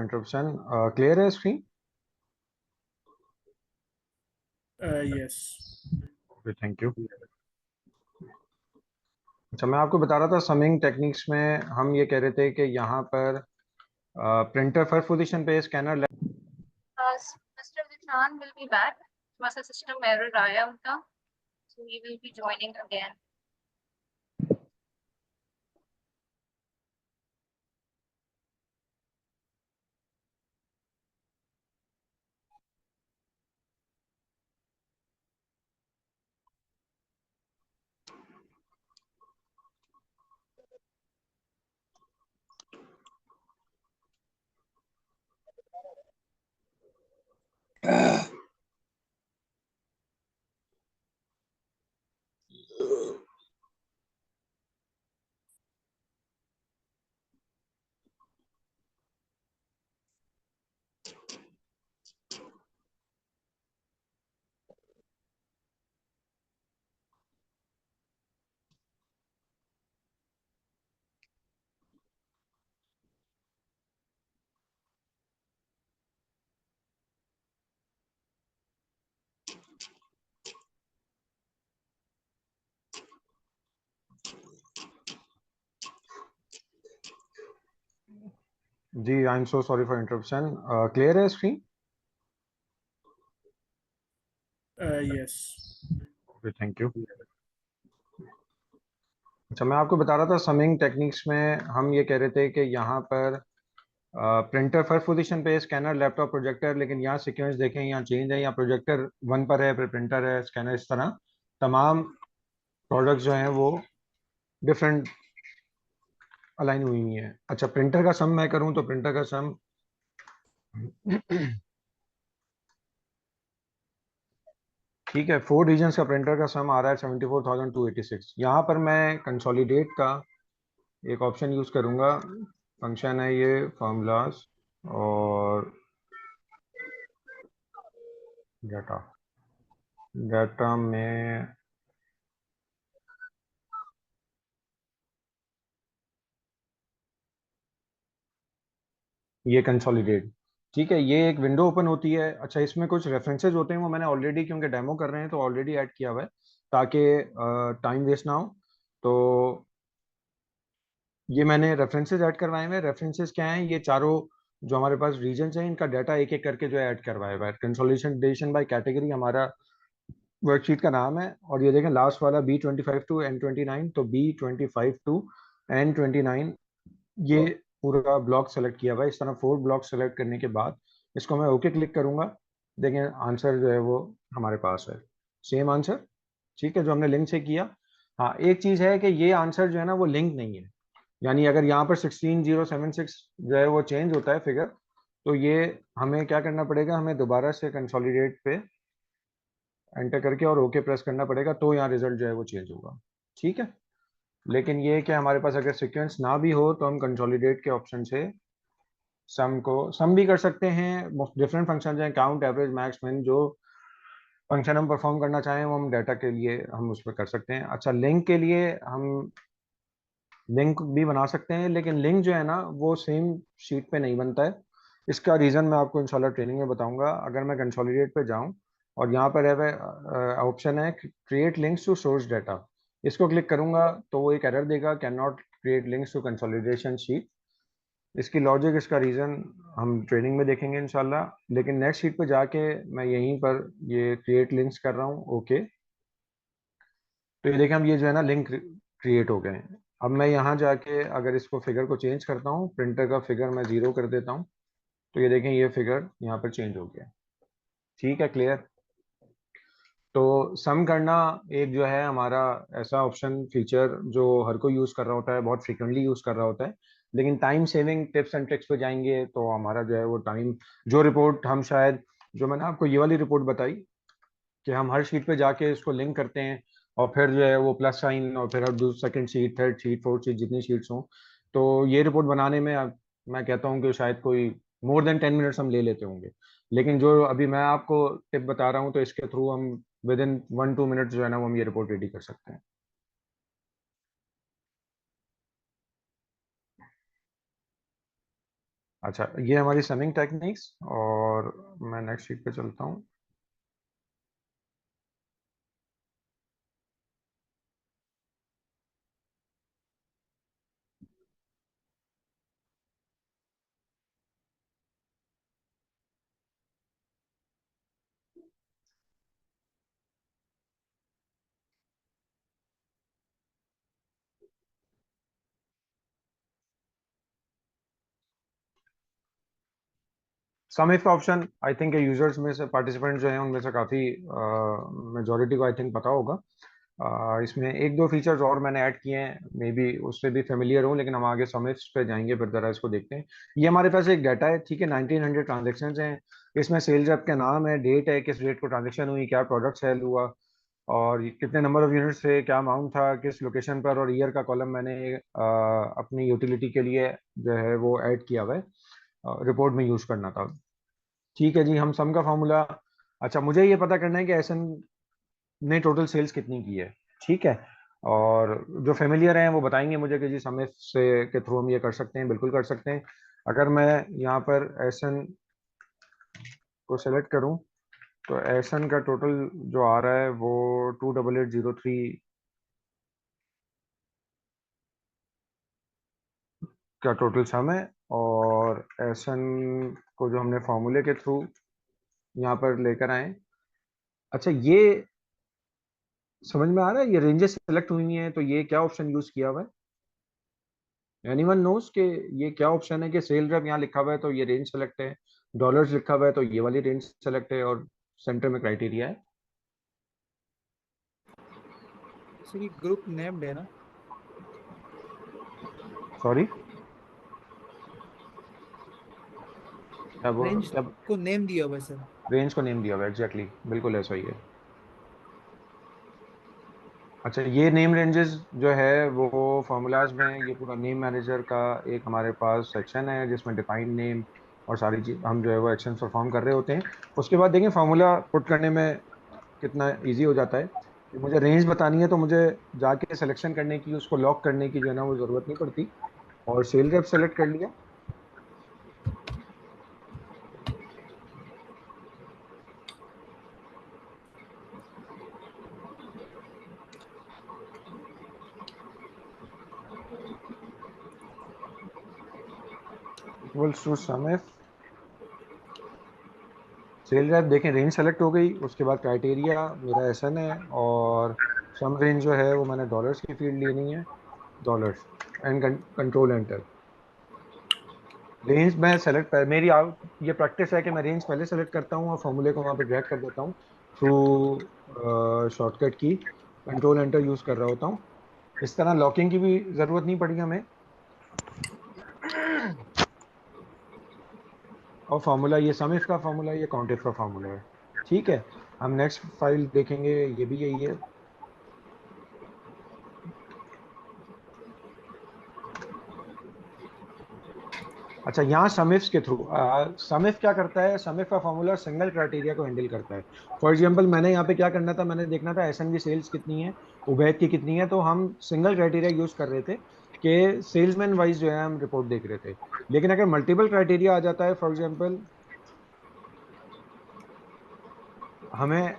Interruption. Clear है screen? Yes. Okay, thank you. अच्छा, मैं आपको बता रहा था समिंग टेक्निक्स में हम ये कह रहे थे कि यहाँ पर प्रिंटर फर्स्ट पोजीशन पे scanner Mr. Dichan will be back. थोड़ा सा सिस्टम एरर आया उनका, so he will be joining again. जी, I am so sorry for interruption. Clear है screen? Yes. Okay, thank you. अच्छा, मैं आपको बता रहा था समिंग टेक्निक्स में हम ये कह रहे थे कि यहाँ पर प्रिंटर फर्स्ट पोजीशन पे स्कैनर लैपटॉप प्रोजेक्टर, लेकिन यहाँ सीक्वेंस देखें, यहाँ चेंज है. यहाँ प्रोजेक्टर 1 पर है, फिर प्रिंटर है, स्कैनर, इस तरह तमाम प्रोडक्ट्स जो हैं वो डिफरेंट अलाइन हुई हुई हैं. अच्छा, प्रिंटर का सम मैं करूं तो प्रिंटर का सम ठीक है, 4 रीजन्स का प्रिंटर का सम आ रहा है 74,286. यहाँ पर मैं कंसोलिडेट का एक ऑप्शन यूज करूंगा. फंक्शन है ये फॉर्मूलाज और डाटा. डाटा में ये कंसोलिडेट, ठीक है, ये एक विंडो ओपन होती है. अच्छा, इसमें कुछ रेफरेंसेस होते हैं, वो मैंने ऑलरेडी, क्योंकि डेमो कर रहे हैं तो ऑलरेडी ऐड किया हुआ है ताकि टाइम वेस्ट ना हो. तो ये मैंने रेफरेंसेस ऐड करवाए हुए हैं. रेफरेंसेस क्या हैं? ये चारों जो हमारे पास रीजन्स हैं, इनका डाटा एक एक करके जो है ऐड करवाया हुआ है. कंसोलिडेशन बाय कैटेगरी हमारा वर्कशीट का नाम है. और ये देखें लास्ट वाला B25 टू N29, तो B25 टू N29 ये पूरा ब्लॉक सेलेक्ट किया हुआ है. इस तरह 4 ब्लॉक सेलेक्ट करने के बाद इसको मैं ओके क्लिक करूंगा. देखें आंसर जो है वो हमारे पास है, सेम आंसर, ठीक है, जो हमने लिंक से किया. हाँ, एक चीज है कि ये आंसर जो है ना वो लिंक नहीं है. यानी अगर यहाँ पर 16076 जो है वो चेंज होता है फिगर, तो ये हमें क्या करना पड़ेगा, हमें दोबारा से कंसोलिडेट पे एंटर करके और ओके प्रेस करना पड़ेगा, तो यहाँ रिजल्ट जो है वो चेंज होगा. ठीक है, लेकिन ये कि हमारे पास अगर सीक्वेंस ना भी हो तो हम कंसोलिडेट के ऑप्शन से सम भी कर सकते हैं. डिफरेंट फंक्शन हैं, काउंट, एवरेज, मैक्स, मिन, जो फंक्शन हम परफॉर्म करना चाहें वो हम डाटा के लिए हम उस पर कर सकते हैं. अच्छा, लिंक के लिए हम लिंक भी बना सकते हैं, लेकिन लिंक जो है ना वो सेम शीट पे नहीं बनता है. इसका रीज़न मैं आपको इंशाल्लाह ट्रेनिंग में बताऊंगा. अगर मैं कंसोलिडेट पे जाऊं और यहाँ पर है ऑप्शन है create links to source data, इसको क्लिक करूंगा तो वो एक एरर देगा, can not create links to consolidation sheet. इसकी लॉजिक, इसका रीज़न हम ट्रेनिंग में देखेंगे इंशाल्लाह. लेकिन नेक्स्ट शीट पे जाके मैं यहीं पर ये क्रिएट लिंक्स कर रहा हूँ. ओके, तो ये देखें हम ये जो है ना लिंक क्रिएट हो गए हैं. अब मैं यहाँ जाके अगर इसको फिगर को चेंज करता हूँ, प्रिंटर का फिगर मैं 0 कर देता हूँ, तो ये देखें ये फिगर यहाँ पर चेंज हो गया. ठीक है, क्लियर. तो सम करना एक जो है हमारा ऐसा ऑप्शन फीचर जो हर कोई यूज़ कर रहा होता है, बहुत फ्रिक्वेंटली यूज़ कर रहा होता है. लेकिन time saving tips and tricks पे जाएंगे तो हमारा जो है वो टाइम, जो रिपोर्ट हम शायद, जो मैंने आपको ये वाली रिपोर्ट बताई कि हम हर शीट पे जाके इसको लिंक करते हैं और फिर जो है वो प्लस साइन और फिर अब second sheet, third sheet, fourth sheet, जितनी शीट्स हों, तो ये रिपोर्ट बनाने में मैं कहता हूँ कि शायद कोई मोर देन 10 मिनट्स हम ले लेते होंगे. लेकिन जो अभी मैं आपको टिप बता रहा हूँ तो इसके थ्रू हम विद इन 1-2 मिनट्स जो है ना वो हम ये रिपोर्ट रेडी कर सकते हैं. अच्छा, ये हमारी समिंग टेक्निक्स, और मैं नेक्स्ट शीट पे चलता हूँ। सम इफ का ऑप्शन आई थिंक यूजर्स में से, पार्टिसिपेंट जो हैं उनमें से काफ़ी मेजोरिटी को आई थिंक पता होगा। इसमें एक दो फीचर्स और मैंने ऐड किए हैं, मे बी उससे भी फेमिलियर हूँ, लेकिन हम आगे सम इफ्स पे जाएंगे, फिर जरा इसको देखते हैं। ये हमारे पास एक डाटा है, ठीक है, 1900 ट्रांजेक्शन हैं। इसमें सेल्स रेप का नाम है, डेट है, किस डेट को ट्रांजेक्शन हुई, क्या प्रोडक्ट सेल हुआ, और ये कितने नंबर ऑफ यूनिट्स थे, क्या अमाउंट था, किस लोकेशन पर, और ईयर का कॉलम मैंने अपनी यूटिलिटी के लिए जो है वो ऐड किया हुआ है, रिपोर्ट में यूज करना था। ठीक है जी, हम सम का फॉर्मूला, अच्छा मुझे ये पता करना है कि एसएन ने टोटल सेल्स कितनी की है, ठीक है। और जो फेमिलियर हैं वो बताएंगे मुझे कि जी सम इफ से के थ्रू हम ये कर सकते हैं, बिल्कुल कर सकते हैं। अगर मैं यहाँ पर एसएन को सेलेक्ट करूँ, तो एसएन का टोटल जो आ रहा है वो 28803 का टोटल सम है। और एसएन को जो हमने फॉर्मूले के थ्रू यहाँ पर लेकर आए, अच्छा ये समझ में आ रहा है, ये रेंजेस सेलेक्ट हुई हैं, तो ये क्या ऑप्शन यूज किया हुआ है? एनीवन नोस के ये क्या ऑप्शन है? कि सेल रेप यहाँ लिखा हुआ है तो ये रेंज सेलेक्ट है, डॉलर्स लिखा हुआ है तो ये वाली रेंज सेलेक्ट है, और सेंटर में क्राइटेरिया है। सर ये ग्रुप नेम्ड है ना? सॉरी, क्या वो रेंज क्या? को नेम दिया हुआ है सर। रेंज को नेम दिया हुआ है, एग्जैक्टली, बिल्कुल ऐसा ही है। अच्छा, ये नेम रेंजेस जो है वो फॉर्मूलाज में, ये पूरा नेम मैनेजर का एक हमारे पास सेक्शन है जिसमें डिफाइंड नेम और सारी चीज हम जो है वो एक्शन परफॉर्म कर रहे होते हैं। उसके बाद देखें फार्मूला पुट करने में कितना इजी हो जाता है। कि मुझे रेंज बतानी है तो मुझे जाके सिलेक्शन करने की, उसको लॉक करने की जो है ना वो जरूरत नहीं पड़ती, और सेल रेप सेलेक्ट कर लिया। Equals to sum if cell rep, देखें रेंज सेलेक्ट हो गई, उसके बाद क्राइटेरिया मेरा एसएन है, और सम रेंज जो है वो मैंने डॉलर्स की फील्ड लेनी है, dollars, and control enter. Range मैं सेलेक्ट, मेरी ये प्रैक्टिस है कि मैं रेंज पहले सेलेक्ट करता हूँ और फॉर्मूले को वहाँ पे ड्रैग कर देता हूँ थ्रू शॉर्टकट की, कंट्रोल एंटर यूज कर रहा होता हूँ। इस तरह लॉकिंग की भी जरूरत नहीं पड़ी हमें। और फार्मूला, ये सम इफ का फार्मूला, ये काउंट इफ का फार्मूला है, ठीक है। हम नेक्स्ट फाइल देखेंगे, ये भी यही है। अच्छा, यहाँ समिफ्स के थ्रू, समिफ क्या करता है, समिफ का फॉर्मूला सिंगल क्राइटेरिया को हैंडल करता है। फॉर एग्जांपल मैंने यहाँ पे क्या करना था, मैंने देखना था एसएन की सेल्स कितनी है, उबैद की कितनी है, तो हम सिंगल क्राइटेरिया यूज कर रहे थे कि सेल्समैन वाइज जो है हम रिपोर्ट देख रहे थे। लेकिन अगर मल्टीपल क्राइटेरिया आ जाता है, फॉर एग्जाम्पल हमें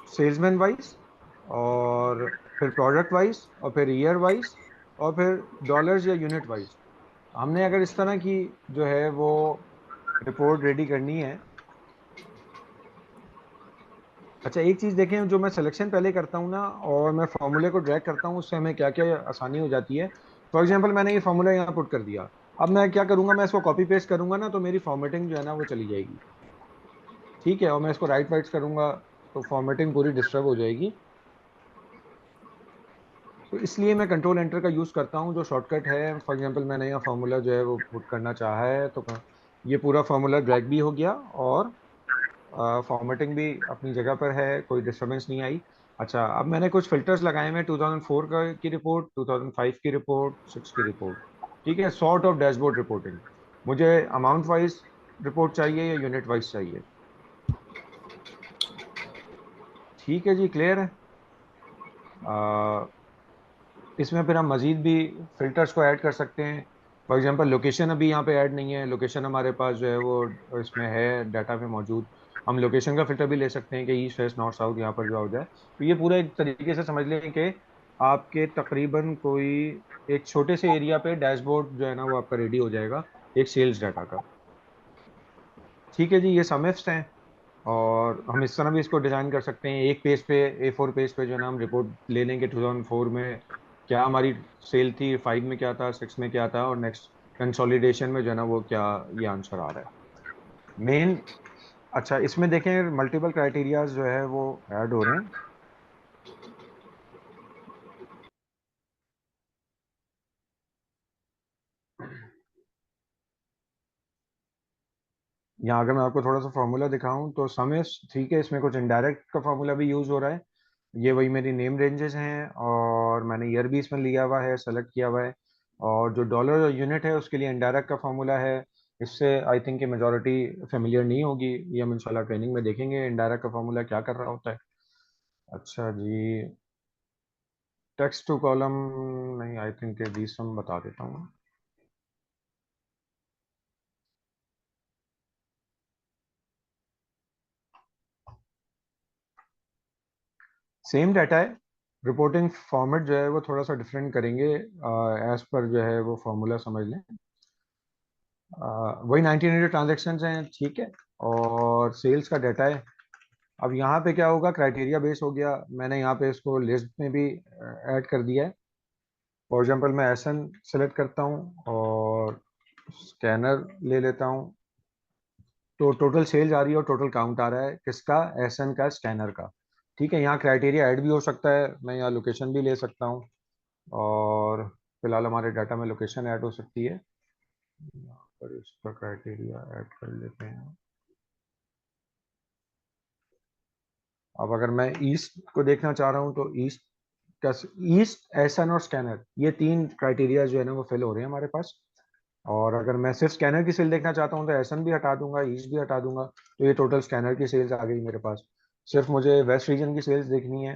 सेल्समैन वाइज, और फिर प्रोडक्ट वाइज, और फिर ईयर वाइज, और फिर डॉलर्स या यूनिट वाइज, हमने अगर इस तरह की जो है वो रिपोर्ट रेडी करनी है। अच्छा, एक चीज देखें, जो मैं सिलेक्शन पहले करता हूँ ना, और मैं फॉर्मूले को ड्रैग करता हूँ, उससे हमें क्या क्या आसानी हो जाती है। फॉर एग्जांपल मैंने ये फॉर्मूला यहाँ पुट कर दिया, अब मैं क्या करूंगा, मैं इसको कॉपी पेस्ट करूंगा ना, तो मेरी फॉर्मेटिंग जो है ना वो चली जाएगी, ठीक है। और मैं इसको राइट वाइट करूंगा तो फॉर्मेटिंग पूरी डिस्टर्ब हो जाएगी। तो इसलिए मैं कंट्रोल एंटर का यूज करता हूँ, जो शॉर्टकट है। फॉर एग्जांपल मैंने यहाँ फॉर्मूला जो है वो पुट करना चाहा है, तो ये पूरा फॉर्मूला ड्रैग भी हो गया, और फॉर्मेटिंग भी अपनी जगह पर है, कोई डिस्टरबेंस नहीं आई। अच्छा, अब मैंने कुछ फिल्टर्स लगाए हैं, 2004 की रिपोर्ट, 2005 की रिपोर्ट, 6 की रिपोर्ट, ठीक है। सॉर्ट ऑफ डैशबोर्ड रिपोर्टिंग, मुझे अमाउंट वाइज रिपोर्ट चाहिए या यूनिट वाइज चाहिए, ठीक है जी, क्लियर है। इसमें फिर हम मजीद भी फिल्टर्स को ऐड कर सकते हैं। फॉर एग्जांपल लोकेशन अभी यहाँ पे ऐड नहीं है, लोकेशन हमारे पास जो है वो इसमें है डाटा में मौजूद। हम लोकेशन का फिल्टर भी ले सकते हैं कि ईस्ट वेस्ट नॉर्थ साउथ यहाँ पर जो हो जाए। तो ये पूरा एक तरीके से समझ लें कि आपके तकरीबन कोई एक छोटे से एरिया पे डैशबोर्ड जो है ना वो आपका रेडी हो जाएगा एक सेल्स डाटा का। ठीक है जी, ये समिफ्स हैं और हम इस तरह भी इसको डिजाइन कर सकते हैं। एक पेज पे, A4 पेज पे जो है ना हम रिपोर्ट ले लेंगे 2004 में क्या हमारी सेल थी, 5 में क्या था, 6 में क्या था, और नेक्स्ट कंसोलिडेशन में जो है ना वो क्या ये आंसर आ रहा है मेन। अच्छा, इसमें देखें मल्टीपल क्राइटेरियाज जो है वो ऐड हो रहे हैं। यहाँ अगर मैं आपको थोड़ा सा फॉर्मूला दिखाऊं तो सम इज, ठीक है, इसमें कुछ इनडायरेक्ट का फॉर्मूला भी यूज हो रहा है। ये वही मेरी नेम रेंजेस हैं और मैंने ईयर भी इसमें लिया हुआ है, सेलेक्ट किया हुआ है। और जो डॉलर यूनिट है उसके लिए इनडायरेक्ट का फॉर्मूला है। इससे आई थिंक कि मेजोरिटी फेमिलियर नहीं होगी, ये हम इंशाल्लाह ट्रेनिंग में देखेंगे इनडायरेक्ट का फॉर्मूला क्या कर रहा होता है। अच्छा जी, टेक्स्ट टू कॉलम नहीं, आई थिंक डी सम बता देता हूँ। सेम डाटा है, रिपोर्टिंग फॉर्मेट जो है वो थोड़ा सा डिफरेंट करेंगे एज पर जो है वो फॉर्मूला समझ लें। वही 1980 ट्रांजेक्शन हैं, ठीक है, और सेल्स का डाटा है। अब यहाँ पे क्या होगा, क्राइटेरिया बेस हो गया, मैंने यहाँ पे इसको लिस्ट में भी ऐड कर दिया है। फॉर एग्जांपल मैं एसएन सेलेक्ट करता हूँ और स्कैनर ले लेता हूँ, तो टोटल सेल्स आ रही है और टोटल काउंट आ रहा है किसका, एसएन का, स्कैनर का। ठीक है, यहाँ क्राइटेरिया ऐड भी हो सकता है, मैं यहाँ लोकेशन भी ले सकता हूँ और फिलहाल हमारे डाटा में लोकेशन ऐड हो सकती है। यहाँ पर इसका क्राइटेरिया ऐड कर लेते हैं। अब अगर मैं ईस्ट को देखना चाह रहा हूँ तो ईस्ट का, ईस्ट, एसएन और स्कैनर, ये तीन क्राइटेरिया जो है ना वो फिल हो रहे हैं हमारे पास। और अगर मैं सिर्फ स्कैनर की सेल देखना चाहता हूँ तो एसएन भी हटा दूंगा, ईस्ट भी हटा दूंगा, तो ये टोटल स्कैनर की सेल्स आ गई मेरे पास। सिर्फ मुझे वेस्ट रीजन की सेल्स देखनी है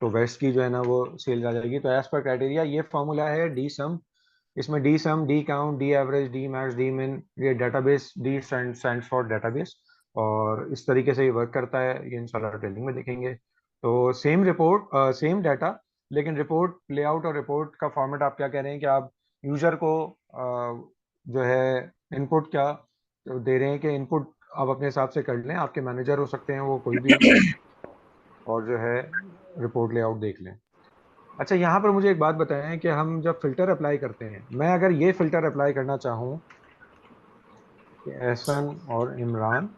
तो वेस्ट की जो है ना वो सेल्स आ जाएगी। तो एज पर क्राइटेरिया ये फॉर्मूला है डी सम। इसमें D sum, D count, D average, D max, D min, ये database, D stands for database, और इस तरीके से ये वर्क करता है, ये इंशाल्लाह ट्रेनिंग में देखेंगे। तो सेम रिपोर्ट, सेम डाटा, लेकिन रिपोर्ट लेआउट और रिपोर्ट का फॉर्मेट आप क्या कह रहे हैं कि आप यूजर को जो है इनपुट क्या दे रहे हैं कि इनपुट आप अपने हिसाब से कर लें, आपके मैनेजर हो सकते हैं वो कोई भी, और जो है रिपोर्ट लेआउट देख लें। अच्छा, यहाँ पर मुझे एक बात बताएं कि हम जब फिल्टर अप्लाई करते हैं, मैं अगर ये फिल्टर अप्लाई करना चाहूँ कि एहसन और इमरान,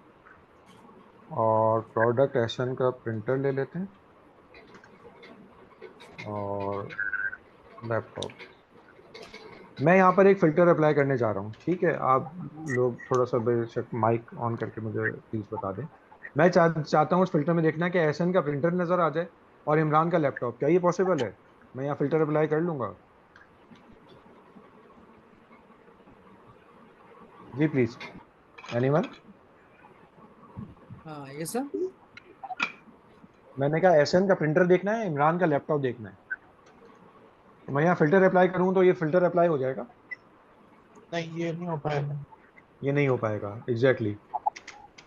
और प्रोडक्ट एहसन का प्रिंटर ले लेते हैं और लैपटॉप, मैं यहाँ पर एक फिल्टर अप्लाई करने जा रहा हूँ। ठीक है, आप लोग थोड़ा सा बेशक माइक ऑन करके मुझे प्लीज बता दें। मैं चाहता हूँ उस फिल्टर में देखना कि एहसन का प्रिंटर नजर आ जाए और इमरान का लैपटॉप, क्या ये पॉसिबल है? मैं यहाँ फिल्टर अप्लाई कर लूंगा? जी प्लीज, एनीवन? हाँ ये सर। मैंने कहा एहसन का प्रिंटर देखना है, इमरान का लैपटॉप देखना है, तो मैं यहाँ फिल्टर अप्लाई करूँ तो ये फिल्टर अप्लाई हो जाएगा? नहीं ये नहीं हो पाएगा। ये नहीं हो पाएगा, एग्जैक्टली exactly.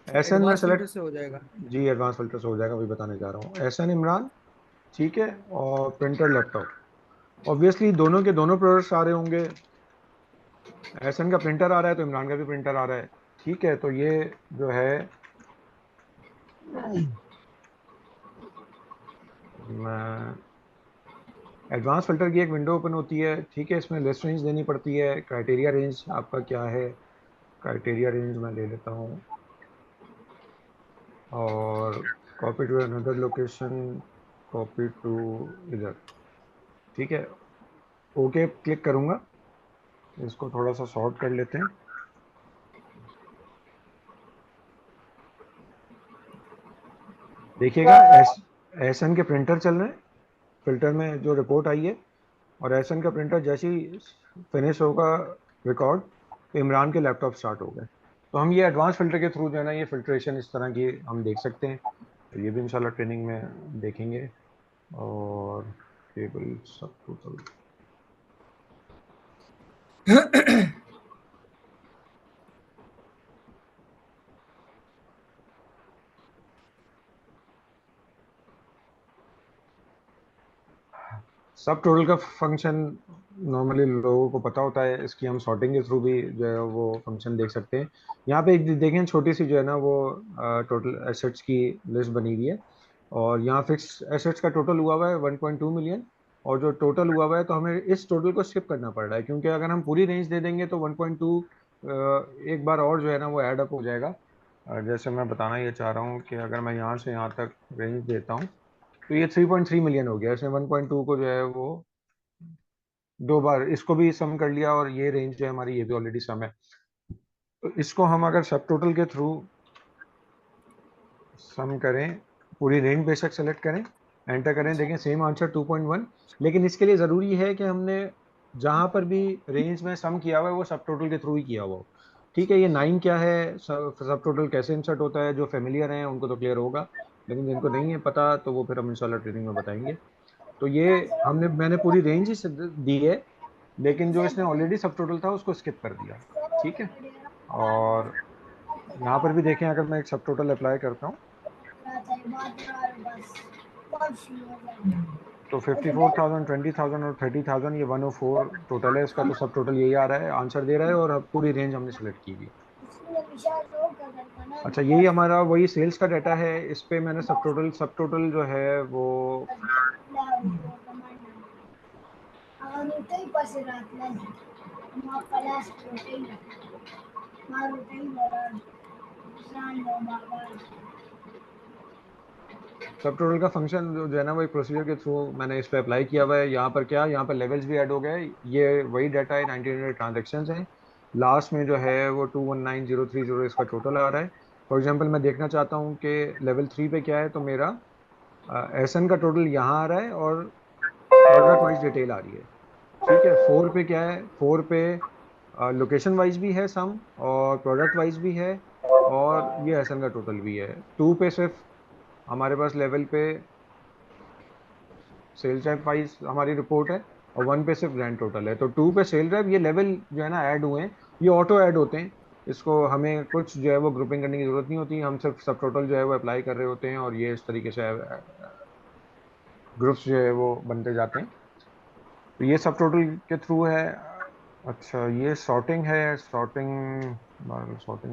एहसन में एडवांस फिल्टर सेलेक्ट, से हो जाएगा। जी एडवांस फिल्टर से हो जाएगा, वही बताने जा रहा हूँ। एहसन इमरान, ठीक है, और प्रिंटर लैपटॉप, ऑब्वियसली दोनों के दोनों प्रोडक्ट्स आ रहे होंगे। एहसन का प्रिंटर आ रहा है तो इमरान का भी प्रिंटर आ रहा है। ठीक है, तो ये जो है मैं एडवांस फिल्टर की एक विंडो ओपन होती है। ठीक है, इसमें लिस्ट रेंज देनी पड़ती है, क्राइटेरिया रेंज आपका क्या है, क्राइटेरिया रेंज मैं ले लेता हूँ और copy to another location, copy to इधर। ठीक है, ओके क्लिक करूंगा, इसको थोड़ा सा सॉर्ट कर लेते हैं। देखिएगा एहसन के प्रिंटर चल रहे हैं, फिल्टर में जो रिपोर्ट आई है, और एहसन का प्रिंटर जैसे ही फिनिश होगा रिकॉर्ड तो इमरान के लैपटॉप स्टार्ट हो गए। तो हम ये एडवांस फिल्टर के थ्रू जो है ना ये फिल्ट्रेशन इस तरह की हम देख सकते हैं, तो ये भी इंशाल्लाह ट्रेनिंग में देखेंगे। और टेबल सब टोटल, सब टोटल का फंक्शन नॉर्मली लोगों को पता होता है, इसकी हम सॉर्टिंग के थ्रू भी जो है वो फंक्शन देख सकते हैं। यहाँ पे एक देखें छोटी सी जो है ना वो टोटल एसेट्स की लिस्ट बनी हुई है, और यहाँ फिक्स एसेट्स का टोटल हुआ हुआ है 1.2 मिलियन, और जो टोटल हुआ हुआ है तो हमें इस टोटल को स्किप करना पड़ रहा है, क्योंकि अगर हम पूरी रेंज दे देंगे तो 1.2 एक बार और जो है ना वो ऐड अप हो जाएगा। जैसे मैं बताना ये चाह रहा हूँ कि अगर मैं यहाँ से यहाँ तक रेंज देता हूँ तो ये 3.3 मिलियन हो गया। इसमें 1.2 को जो है वो दो बार इसको भी सम कर लिया, और ये रेंज जो है हमारी ये भी ऑलरेडी सम है। तो इसको हम अगर सब टोटल के थ्रू सम करें, पूरी रेंज बेशक सेलेक्ट करें, एंटर करें, देखें सेम आंसर 2.1। लेकिन इसके लिए ज़रूरी है कि हमने जहां पर भी रेंज में सम किया हुआ है वो सब टोटल के थ्रू ही किया हुआ हो। ठीक है, ये 9 क्या है, सब टोटल कैसे इंसर्ट होता है, जो फेमिलियर हैं उनको तो क्लियर होगा, लेकिन जिनको नहीं है पता तो वो फिर हम इंशाल्लाह ट्रेनिंग में बताएंगे। तो ये मैंने पूरी रेंज ही दी है, लेकिन जो इसने ऑलरेडी सब टोटल था उसको स्किप कर दिया। ठीक है, और यहाँ पर भी देखें, अगर मैं एक सब टोटल अप्लाई करता हूँ तो 54,000, 20,000 और 30,000, ये 104 टोटल है इसका। तो सब टोटल यही आ रहा है, आंसर दे रहा है, और अब पूरी रेंज हमने सेलेक्ट की हुई। अच्छा, यही हमारा वही सेल्स का डाटा है, इस पे मैंने सब टोटल जो है वो सब टोटल का फंक्शन जो है ना वो एक प्रोसीजर के थ्रू मैंने इस पे अप्लाई किया हुआ है। यहाँ पर क्या, यहाँ पर लेवल्स भी ऐड हो गए, ये वही डाटा है, 1900 ट्रांजेक्शन है, लास्ट में जो है वो 219030 इसका टोटल आ रहा है। फॉर एग्जांपल मैं देखना चाहता हूँ कि लेवल 3 पे क्या है, तो मेरा एसएन का टोटल यहाँ आ रहा है और प्रोडक्ट वाइज डिटेल आ रही है। ठीक है, 4 पे क्या है, 4 पे लोकेशन वाइज भी है सम, और प्रोडक्ट वाइज भी है, और ये एसएन का टोटल भी है। 2 पे सिर्फ हमारे पास लेवल पे सेल टाइप वाइज हमारी रिपोर्ट है, और 1 पे सिर्फ ग्रैंड टोटल है। तो 2 पे सेल टाइप, ये लेवल जो है ना ऐड हुए हैं, ये ऑटो ऐड होते हैं, इसको हमें कुछ जो है वो ग्रुपिंग करने की जरूरत नहीं होती, हम सिर्फ सब टोटल जो है वो अप्लाई कर रहे होते हैं, और ये इस तरीके से ग्रुप्स जो है वो बनते जाते हैं। तो ये सब टोटल के थ्रू है। अच्छा, ये सॉर्टिंग है, सॉर्टिंग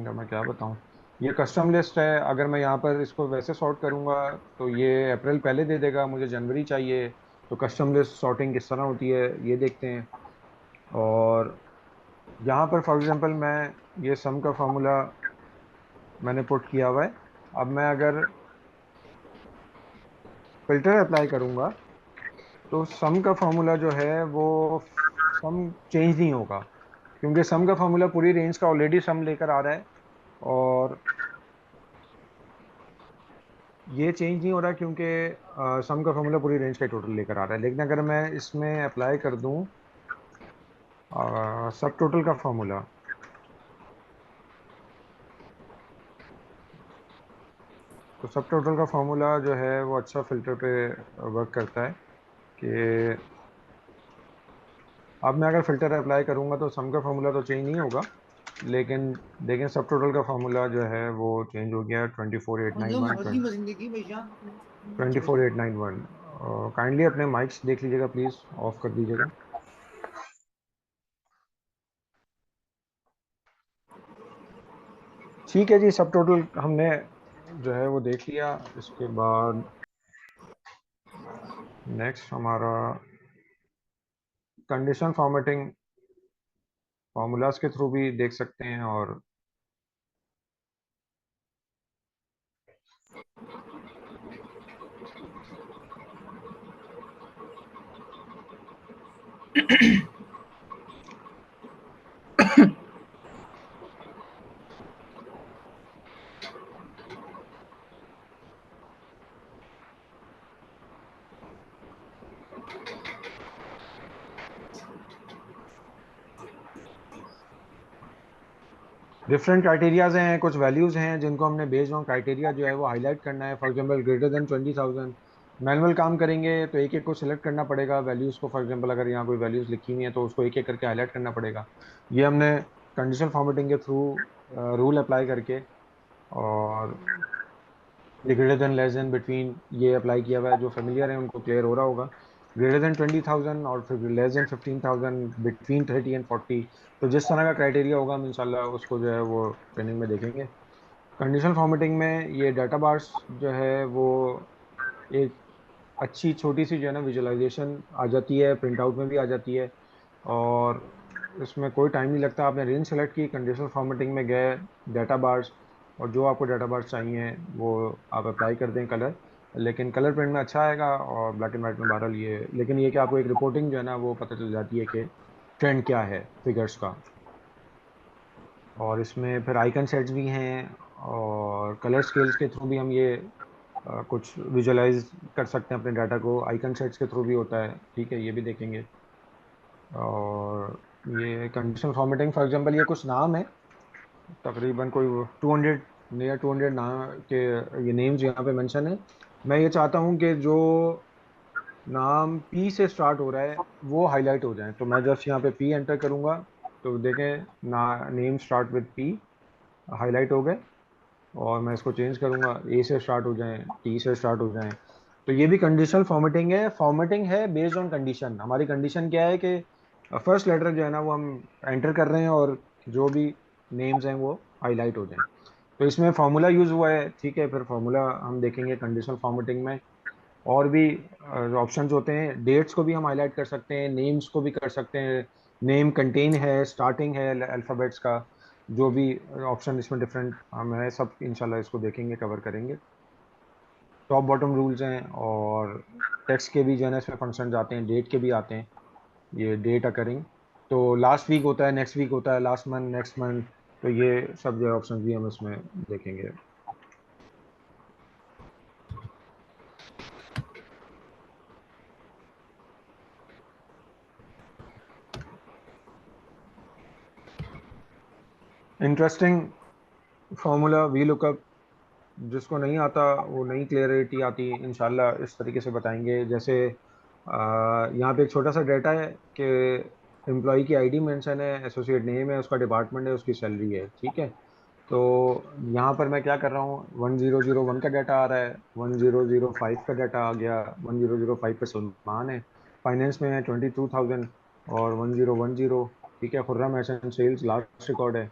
का मैं क्या बताऊं, ये कस्टम लिस्ट है। अगर मैं यहाँ पर इसको वैसे सॉर्ट करूंगा तो ये अप्रैल पहले दे देगा, मुझे जनवरी चाहिए, तो कस्टम लिस्ट सॉर्टिंग किस तरह होती है ये देखते हैं। और यहाँ पर फॉर एग्जांपल मैं ये सम का फॉर्मूला मैंने पुट किया हुआ है। अब मैं अगर फिल्टर अप्लाई करूंगा तो सम का फॉर्मूला जो है वो सम चेंज नहीं होगा, क्योंकि सम का फॉर्मूला पूरी रेंज का ऑलरेडी सम लेकर आ रहा है, और ये चेंज नहीं हो रहा क्योंकि सम का फॉर्मूला पूरी रेंज का टोटल लेकर आ रहा है। लेकिन अगर मैं इसमें अप्लाई कर दूं सब टोटल का फॉर्मूला, तो सब टोटल का फॉर्मूला जो है वो अच्छा फिल्टर पे वर्क करता है कि अब मैं अगर फिल्टर अप्लाई करूंगा तो सम का फॉर्मूला तो चेंज नहीं होगा, लेकिन देखें सब टोटल का फॉर्मूला जो है वो चेंज हो गया, 24891। काइंडली अपने माइक्स देख लीजिएगा प्लीज, ऑफ कर दीजिएगा। ठीक है जी, सब टोटल हमने जो है वो देख लिया। इसके बाद नेक्स्ट हमारा कंडीशन फॉर्मेटिंग, फॉर्मूलाज के थ्रू भी देख सकते हैं, और डिफरेंट क्राइटेरियाज हैं, कुछ वैल्यूज हैं जिनको हमने बेस्ड ऑन क्राइटेरिया जो है वो हाईलाइट करना है। For example greater than 20,000, manual काम करेंगे तो एक एक को सिलेक्ट करना पड़ेगा वैल्यूज को। फॉर एग्जांपल अगर यहाँ कोई वैल्यूज लिखी हुई है तो उसको एक एक करके हाईलाइट करना पड़ेगा। ये हमने कंडीशनल फॉर्मेटिंग के थ्रू रूल अप्लाई करके और ये greater than less than between ये अप्लाई किया हुआ है। जो फेमिलियर है उनको क्लियर हो रहा होगा। ग्रेटर देन 20,000 और फिर लेस देन 15,000, बिटवीन 30 एंड 40। तो जिस तरह का क्राइटेरिया होगा हम इंशाल्लाह उसको जो है वो ट्रेनिंग में देखेंगे। कंडीशनल फॉर्मेटिंग में ये डाटा बार्स जो है वो एक अच्छी छोटी सी जो है ना विजुअलाइजेशन आ जाती है, प्रिंट आउट में भी आ जाती है। और इसमें कोई टाइम नहीं लगता। आपने रेंज सेलेक्ट की, कंडीशनल फॉर्मेटिंग में गए, डाटा बार्स, और जो आपको डाटा बार्स चाहिए वो आप अप्लाई कर दें कलर। लेकिन कलर प्रिंट में अच्छा आएगा और ब्लैक एंड वाइट में बहरहाल ये, लेकिन ये कि आपको एक रिपोर्टिंग जो है ना वो पता चल जाती है कि ट्रेंड क्या है फिगर्स का। और इसमें फिर आइकन सेट्स भी हैं और कलर स्केल्स के थ्रू भी हम ये कुछ विजुअलाइज कर सकते हैं अपने डाटा को। आइकन सेट्स के थ्रू भी होता है, ठीक है, ये भी देखेंगे। और ये कंडीशनल फॉर्मेटिंग फॉर एग्जांपल ये कुछ नाम है, तकरीबन कोई 200 नियर 200 नाम के ये नेम्स यहाँ पे मेंशन है। मैं ये चाहता हूँ कि जो नाम पी से स्टार्ट हो रहा है वो हाईलाइट हो जाए। तो मैं जस्ट यहाँ पे पी एंटर करूँगा तो देखें ना, name start with P highlight हो गए। और मैं इसको चेंज करूंगा, ए से स्टार्ट हो जाएं, टी से स्टार्ट हो जाएं। तो ये भी कंडीशनल फॉर्मेटिंग है। फॉर्मेटिंग है बेस्ड ऑन कंडीशन। हमारी कंडीशन क्या है कि फर्स्ट लेटर जो है ना वो हम एंटर कर रहे हैं और जो भी नेम्स हैं वो हाईलाइट हो जाएं। तो इसमें फार्मूला यूज हुआ है, ठीक है। फिर फार्मूला हम देखेंगे कंडीशनल फॉर्मेटिंग में। और भी ऑप्शंस होते हैं। डेट्स को भी हम हाईलाइट कर सकते हैं, नेम्स को भी कर सकते हैं। नेम कंटेन है, स्टार्टिंग है अल्फ़ाबेट्स का। जो भी ऑप्शन इसमें डिफरेंट हम है, सब इंशाल्लाह इसको देखेंगे, कवर करेंगे। टॉप बॉटम रूल्स हैं और टेक्स्ट के भी जो है ना इसमें फंक्शन आते हैं, डेट के भी आते हैं। ये डेट अकरिंग, तो लास्ट वीक होता है, नेक्स्ट वीक होता है, लास्ट मंथ, नेक्स्ट मंथ। तो ये सब जो ऑप्शन भी हम इसमें देखेंगे। इंटरेस्टिंग फार्मूला वी लुकअप, जिसको नहीं आता वो नई क्लियरिटी आती इंशाल्लाह इस तरीके से बताएंगे। जैसे यहाँ पे एक छोटा सा डाटा है कि एम्प्लॉय की आईडी मेंशन है, एसोसिएट नेम है, उसका डिपार्टमेंट है, उसकी सैलरी है, ठीक है। तो यहाँ पर मैं क्या कर रहा हूँ, 1001 का डाटा आ रहा है, 1005 का डाटा आ गया। 1005 पे सलमान है, फाइनेंस में है 22,000। और 1010, ठीक है, Khurram Ehsan sales last record है।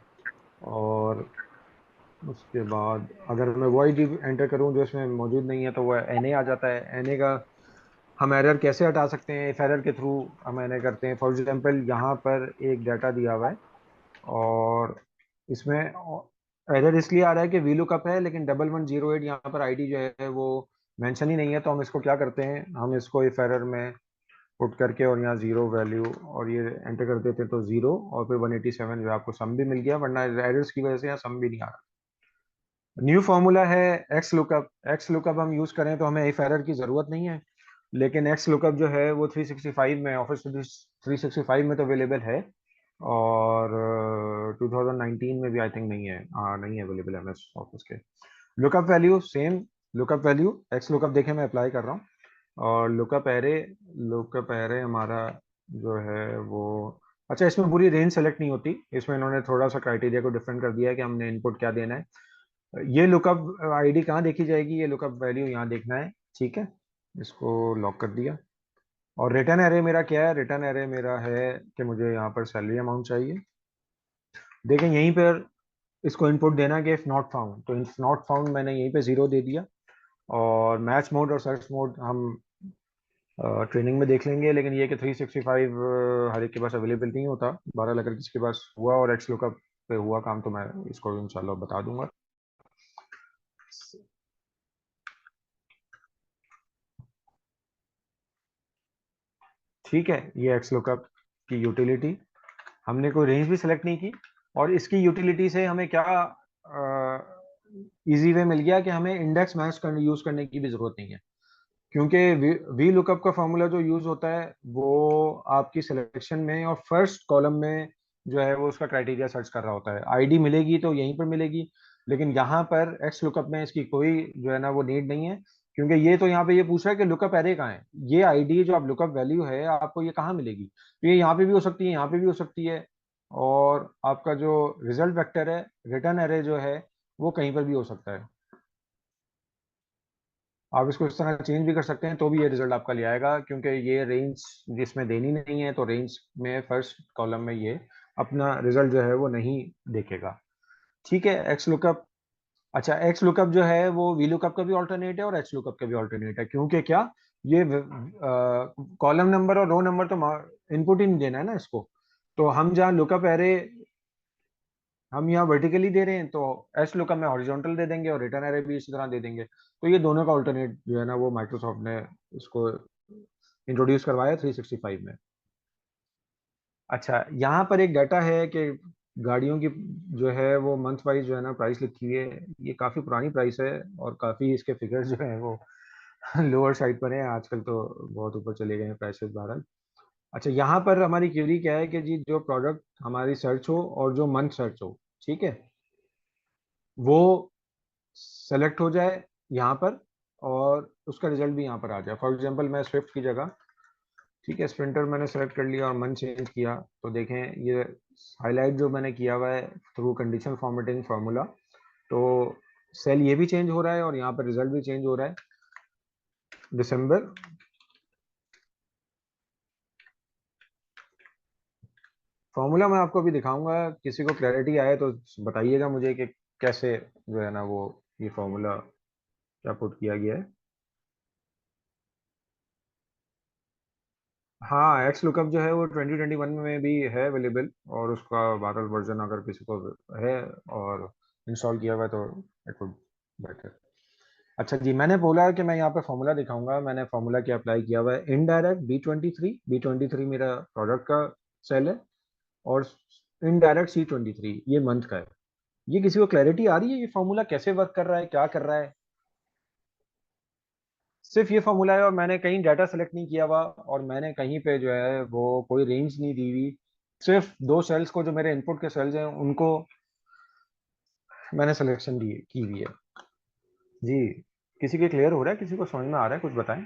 और उसके बाद अगर मैं वो आईडी एंटर करूं जो इसमें मौजूद नहीं है तो वो एनए आ जाता है। एनए का हम एरर कैसे हटा सकते हैं, इफ एरर के थ्रू हम एनए करते हैं। फॉर एग्जांपल यहाँ पर एक डाटा दिया हुआ है और इसमें एरर इसलिए आ रहा है कि वीलुकअप है लेकिन 1108 यहाँ पर आईडी जो है वो मेंशन ही नहीं है। तो हम इसको क्या करते हैं, हम इसको इफ एरर में पुट करके और यहाँ जीरो वैल्यू और ये एंटर कर देते हैं तो जीरो, और फिर 187 जो आपको सम भी मिल गया, वरना एरर्स की वजह से यहाँ सम भी नहीं आ रहा। न्यू फॉर्मूला है एक्स लुकअप। एक्स लुकअप हम यूज करें तो हमें इफ एरर की जरूरत नहीं है, लेकिन एक्स लुकअप जो है वो 365 में, ऑफिस 365 में तो अवेलेबल है। और 2019 में भी आई थिंक नहीं है, नहीं है अवेलेबल एम एस ऑफिस के। Lookup value same, lookup value x lookup देखे मैं अप्लाई कर रहा हूँ। और लुकअप एरे हमारा जो है वो, अच्छा इसमें पूरी रेंज सेलेक्ट नहीं होती। इसमें इन्होंने थोड़ा सा क्राइटेरिया को डिफरेंट कर दिया है कि हमने इनपुट क्या देना है। ये लुकअप आईडी कहाँ देखी जाएगी, ये लुकअप वैल्यू यहाँ देखना है, ठीक है। इसको लॉक कर दिया। और रिटर्न एरे मेरा क्या है, रिटर्न एरे मेरा है कि मुझे यहाँ पर सैलरी अमाउंट चाहिए। देखें यहीं पर इसको इनपुट देना कि इफ नॉट फाउंड, तो इफ नॉट फाउंड मैंने यहीं पे जीरो दे दिया। और मैच मोड और सर्च मोड हम ट्रेनिंग में देख लेंगे। लेकिन ये कि 365 हर एक के पास अवेलेबल नहीं होता। 12 अगर किसके पास हुआ और एक्स लुकअप पे हुआ काम तो मैं इसको इंशाल्लाह बता दूंगा। ठीक है, ये एक्स लुकअप की यूटिलिटी, हमने कोई रेंज भी सिलेक्ट नहीं की। और इसकी यूटिलिटी से हमें क्या इजी वे मिल गया कि हमें इंडेक्स मैच करने यूज करने की भी जरूरत नहीं है। क्योंकि वी लुकअप का फॉर्मूला जो यूज होता है वो आपकी सिलेक्शन में और फर्स्ट कॉलम में जो है वो उसका क्राइटेरिया सर्च कर रहा होता है। आईडी मिलेगी तो यहीं पर मिलेगी, लेकिन यहाँ पर एक्स लुकअप में इसकी कोई जो है ना वो नीड नहीं है। क्योंकि ये तो यहाँ पे ये पूछ रहा है कि लुकअप एरे कहाँ है, ये आईडी जो आप लुकअप वैल्यू है आपको ये कहाँ मिलेगी, तो ये यहाँ पे भी हो सकती है, यहाँ पे भी हो सकती है, और आपका जो रिजल्ट वेक्टर है रिटर्न एरे जो है वो कहीं पर भी हो सकता है। आप इसको इस तरह चेंज भी कर सकते हैं तो भी ये रिजल्ट आपका ले आएगा, क्योंकि ये रेंज जिसमें देनी नहीं है तो रेंज में फर्स्ट कॉलम में ये अपना रिजल्ट जो है वो नहीं देखेगा। ठीक है, एक्स लुकअप, अच्छा एक्स लुकअप जो है वो वी लुकअप का भी ऑल्टरनेट है और एच लुकअप का भी ऑल्टरनेट है, क्योंकि क्या ये कॉलम नंबर और रो नंबर तो इनपुट ही नहीं देना है ना इसको, तो हम जहाँ लुकअप एरे हम यहाँ वर्टिकली दे रहे हैं तो एच लुकअप में हॉरिजॉन्टल दे देंगे और रिटर्न एरे भी इसी तरह दे देंगे, तो ये दोनों का ऑल्टरनेट जो है ना वो माइक्रोसॉफ्ट ने इसको इंट्रोड्यूस करवाया 365 में। अच्छा, यहाँ पर एक डाटा है कि गाड़ियों की जो है वो मंथ वाइज जो है ना प्राइस लिखी हुई है, ये काफ़ी पुरानी प्राइस है और काफ़ी इसके फिगर्स जो है वो लोअर साइड पर है, आजकल तो बहुत ऊपर चले गए हैं प्राइसेस बहरहाल। अच्छा, यहाँ पर हमारी क्वेरी क्या है कि जी जो प्रोडक्ट हमारी सर्च हो और जो मंथ सर्च हो, ठीक है, वो सेलेक्ट हो जाए यहाँ पर और उसका रिजल्ट भी यहाँ पर आ जाए। फॉर एग्जांपल मैं स्विफ्ट की जगह, ठीक है, स्प्रिंटर मैंने सेलेक्ट कर लिया और मन चेंज किया, तो देखें ये हाईलाइट जो मैंने किया हुआ है थ्रू कंडीशनल फॉर्मेटिंग फार्मूला, तो सेल ये भी चेंज हो रहा है और यहाँ पर रिजल्ट भी चेंज हो रहा है। दिसंबर, फॉर्मूला मैं आपको अभी दिखाऊंगा, किसी को क्लैरिटी आए तो बताइएगा मुझे कि कैसे जो है ना वो ये फॉर्मूला क्या पुट किया गया है। हाँ, एक्स लुकअप जो है वो 2021 में भी है अवेलेबल, और उसका वायरल वर्जन अगर किसी को है और इंस्टॉल किया हुआ है तो इट वुड बेटर। अच्छा जी, मैंने बोला कि मैं यहाँ पे फॉर्मूला दिखाऊंगा, मैंने फॉर्मूला क्या अप्लाई किया हुआ है, इनडायरेक्ट B23 मेरा प्रोडक्ट का सेल है और इनडायरेक्ट C23 ये मंथ का है। ये किसी को क्लैरिटी आ रही है ये फॉर्मूला कैसे वर्क कर रहा है, क्या कर रहा है? सिर्फ ये फॉर्मूला है और मैंने कहीं डाटा सेलेक्ट नहीं किया हुआ और मैंने कहीं पे जो है वो कोई रेंज नहीं दी हुई, सिर्फ दो सेल्स को जो मेरे इनपुट के सेल्स हैं उनको मैंने सिलेक्शन दी की हुई है। जी, किसी के क्लियर हो रहा है, किसी को समझ में आ रहा है, कुछ बताएं।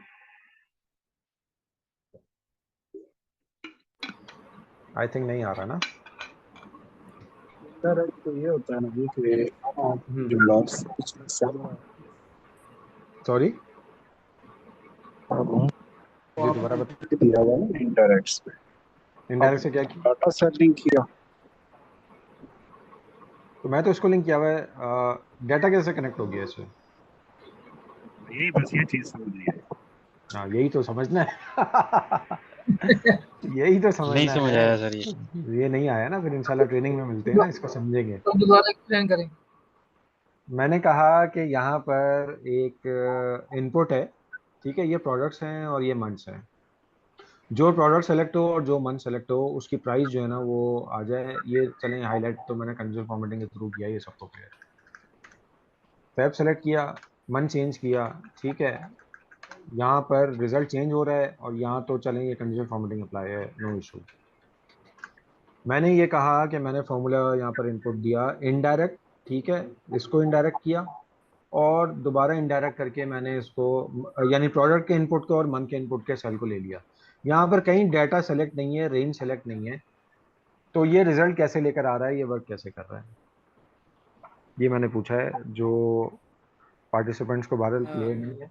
आई थिंक नहीं आ रहा ना। सर तो ये होता है ना जी कि जो लॉस पिछले साल सॉरी, जी दोबारा बता। दिया हुआ ना इंडायरेक्ट्स पे, इनडायरेक्ट से क्या किया? डाटा सेटिंग किया। तो मैं तो इसको लिंक किया हुआ है, डाटा कैसे कनेक्ट हो गया इससे? यही बस ये चीज समझ रही है। हाँ, यही तो समझना है यही तो समझना नहीं समझ है। आया सर ये नहीं आया ना, फिर इंशाल्लाह ट्रेनिंग में मिलते हैं ना, इसको समझेंगे। तो दोबारा एक्सप्लेन करें। मैंने कहा कि यहाँ पर एक इनपुट है, ठीक है, ये प्रोडक्ट्स हैं और ये मंथ्स हैं, जो प्रोडक्ट सेलेक्ट हो और जो मंथ सेलेक्ट हो उसकी प्राइस जो है ना वो आ जाए। ये चलें, हाईलाइट तो मैंने कंजूमर फॉर्मेटिंग के थ्रू किया, ये सबको क्लियर। फैब सेलेक्ट किया, मंथ चेंज किया, ठीक है, यहाँ पर रिजल्ट चेंज हो रहा है और यहाँ तो चलें ये कंडीशनल फॉर्मेटिंग अप्लाई है, नो इशू। मैंने ये कहा कि मैंने फॉर्मूला यहाँ पर इनपुट दिया इनडायरेक्ट, ठीक है, इसको इनडायरेक्ट किया और दोबारा इनडायरेक्ट करके मैंने इसको यानी प्रोडक्ट के इनपुट को और मंथ के इनपुट के सेल को ले लिया। यहाँ पर कहीं डाटा सेलेक्ट नहीं है, रेंज सेलेक्ट नहीं है, तो ये रिजल्ट कैसे लेकर आ रहा है, ये वर्क कैसे कर रहा है, ये मैंने पूछा है जो पार्टिसिपेंट्स को बारह क्लियर नहीं है।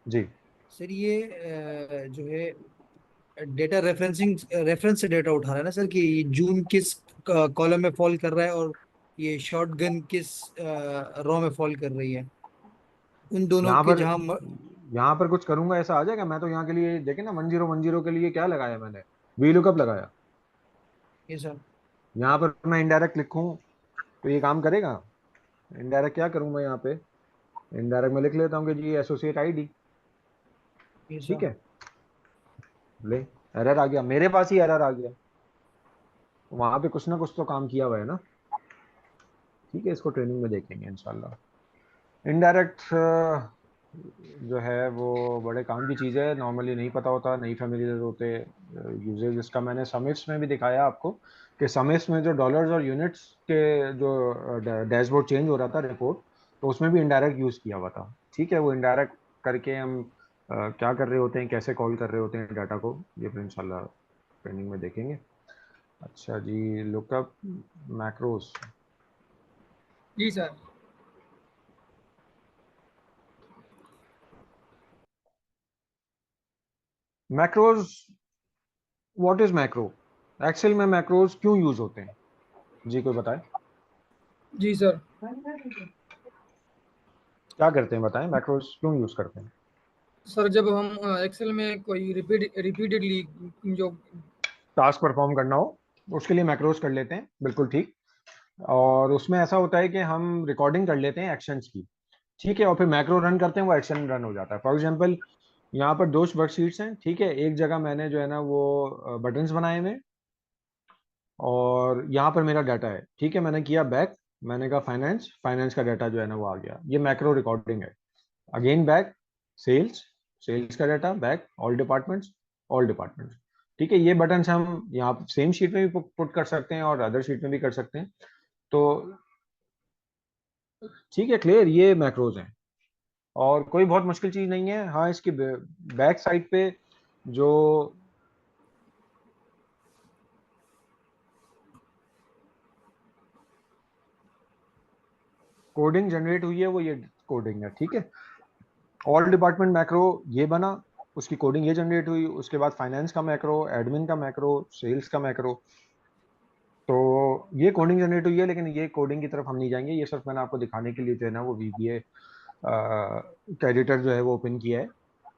जी सर ये जो है डेटा रेफरेंस से डेटा उठा रहा है ना सर, कि ये जून किस कॉलम में फॉल कर रहा है और ये शॉटगन किस रो में फॉल कर रही है, उन दोनों यहाँ के पर जहां यहाँ पर कुछ करूंगा ऐसा आ जाएगा। मैं तो यहाँ के लिए देखे ना 1010 के लिए क्या लगाया मैंने, वी लुकअप लगाया। ये सर यहाँ पर मैं इनडायरेक्ट लिखूं तो ये काम करेगा? इनडायरेक्ट क्या करूं मैं यहाँ पे, इनडायरेक्ट में लिख लेता हूँ कि जी एसोसिएट आईडी, ये ठीक सर है, ले एरर आ गया, मेरे पास ही एरर आ गया, वहां पे कुछ ना कुछ तो काम किया हुआ है ना। ठीक है, इसको ट्रेनिंग में देखेंगे इंशाल्लाह। इनडायरेक्ट जो है वो बड़े काम की चीज़ है, नॉर्मली नहीं पता होता, नहीं फेमिलियर होते यूजेज। इसका मैंने समिट्स में भी दिखाया आपको कि समिट्स में जो डॉलर्स और यूनिट्स के जो डैशबोर्ड चेंज हो रहा था रिपोर्ट, तो उसमें भी इनडायरेक्ट यूज़ किया हुआ था। ठीक है, वो इनडायरेक्ट करके हम क्या कर रहे होते हैं, कैसे कॉल कर रहे होते हैं डाटा को, ये फिर इंशाल्लाह ट्रेनिंग में देखेंगे। अच्छा जी, लुकअप मैक्रोस। जी sir. Macros, what is macro? Excel में मैक्रोज क्यों यूज होते हैं? जी कोई बताए, जी सर। क्या करते हैं, बताएं, मैक्रोज क्यों यूज करते हैं? सर जब हम एक्सेल में कोई रिपीटेडली जो टास्क परफॉर्म करना हो उसके लिए मैक्रोज कर लेते हैं, बिल्कुल ठीक। और उसमें ऐसा होता है कि हम रिकॉर्डिंग कर लेते हैं एक्शंस की, ठीक है, और फिर मैक्रो रन करते हैं, वो एक्शन रन हो जाता है। फॉर एग्जांपल यहाँ पर दो वर्कशीट्स हैं, ठीक है, एक जगह मैंने जो है ना वो बटन्स बनाए हुए हैं, और यहाँ पर मेरा डाटा है, ठीक है, मैंने किया बैक, मैंने कहा फाइनेंस, फाइनेंस का डाटा जो है ना वो आ गया, ये मैक्रो रिकॉर्डिंग है। अगेन बैक, सेल्स, सेल्स का data, back all departments, all departments, ठीक है। ये बटन हम यहाँ सेम शीट में भी पुट कर सकते हैं और अदर शीट में भी कर सकते हैं, तो ठीक है, क्लियर, ये मैक्रोज हैं और कोई बहुत मुश्किल चीज नहीं है। हाँ, इसकी बैक साइड पे जो कोडिंग जनरेट हुई है वो ये कोडिंग है, ठीक है। ऑल डिपार्टमेंट मैक्रो ये बना, उसकी कोडिंग ये जनरेट हुई, उसके बाद फाइनेंस का मैक्रो, एडमिन का मैक्रो, सेल्स का मैक्रो, तो ये कोडिंग जनरेट हुई है। लेकिन ये कोडिंग की तरफ हम नहीं जाएंगे, ये सिर्फ मैंने आपको दिखाने के लिए जो है ना वो VBA का एडिटर जो है वो ओपन किया है।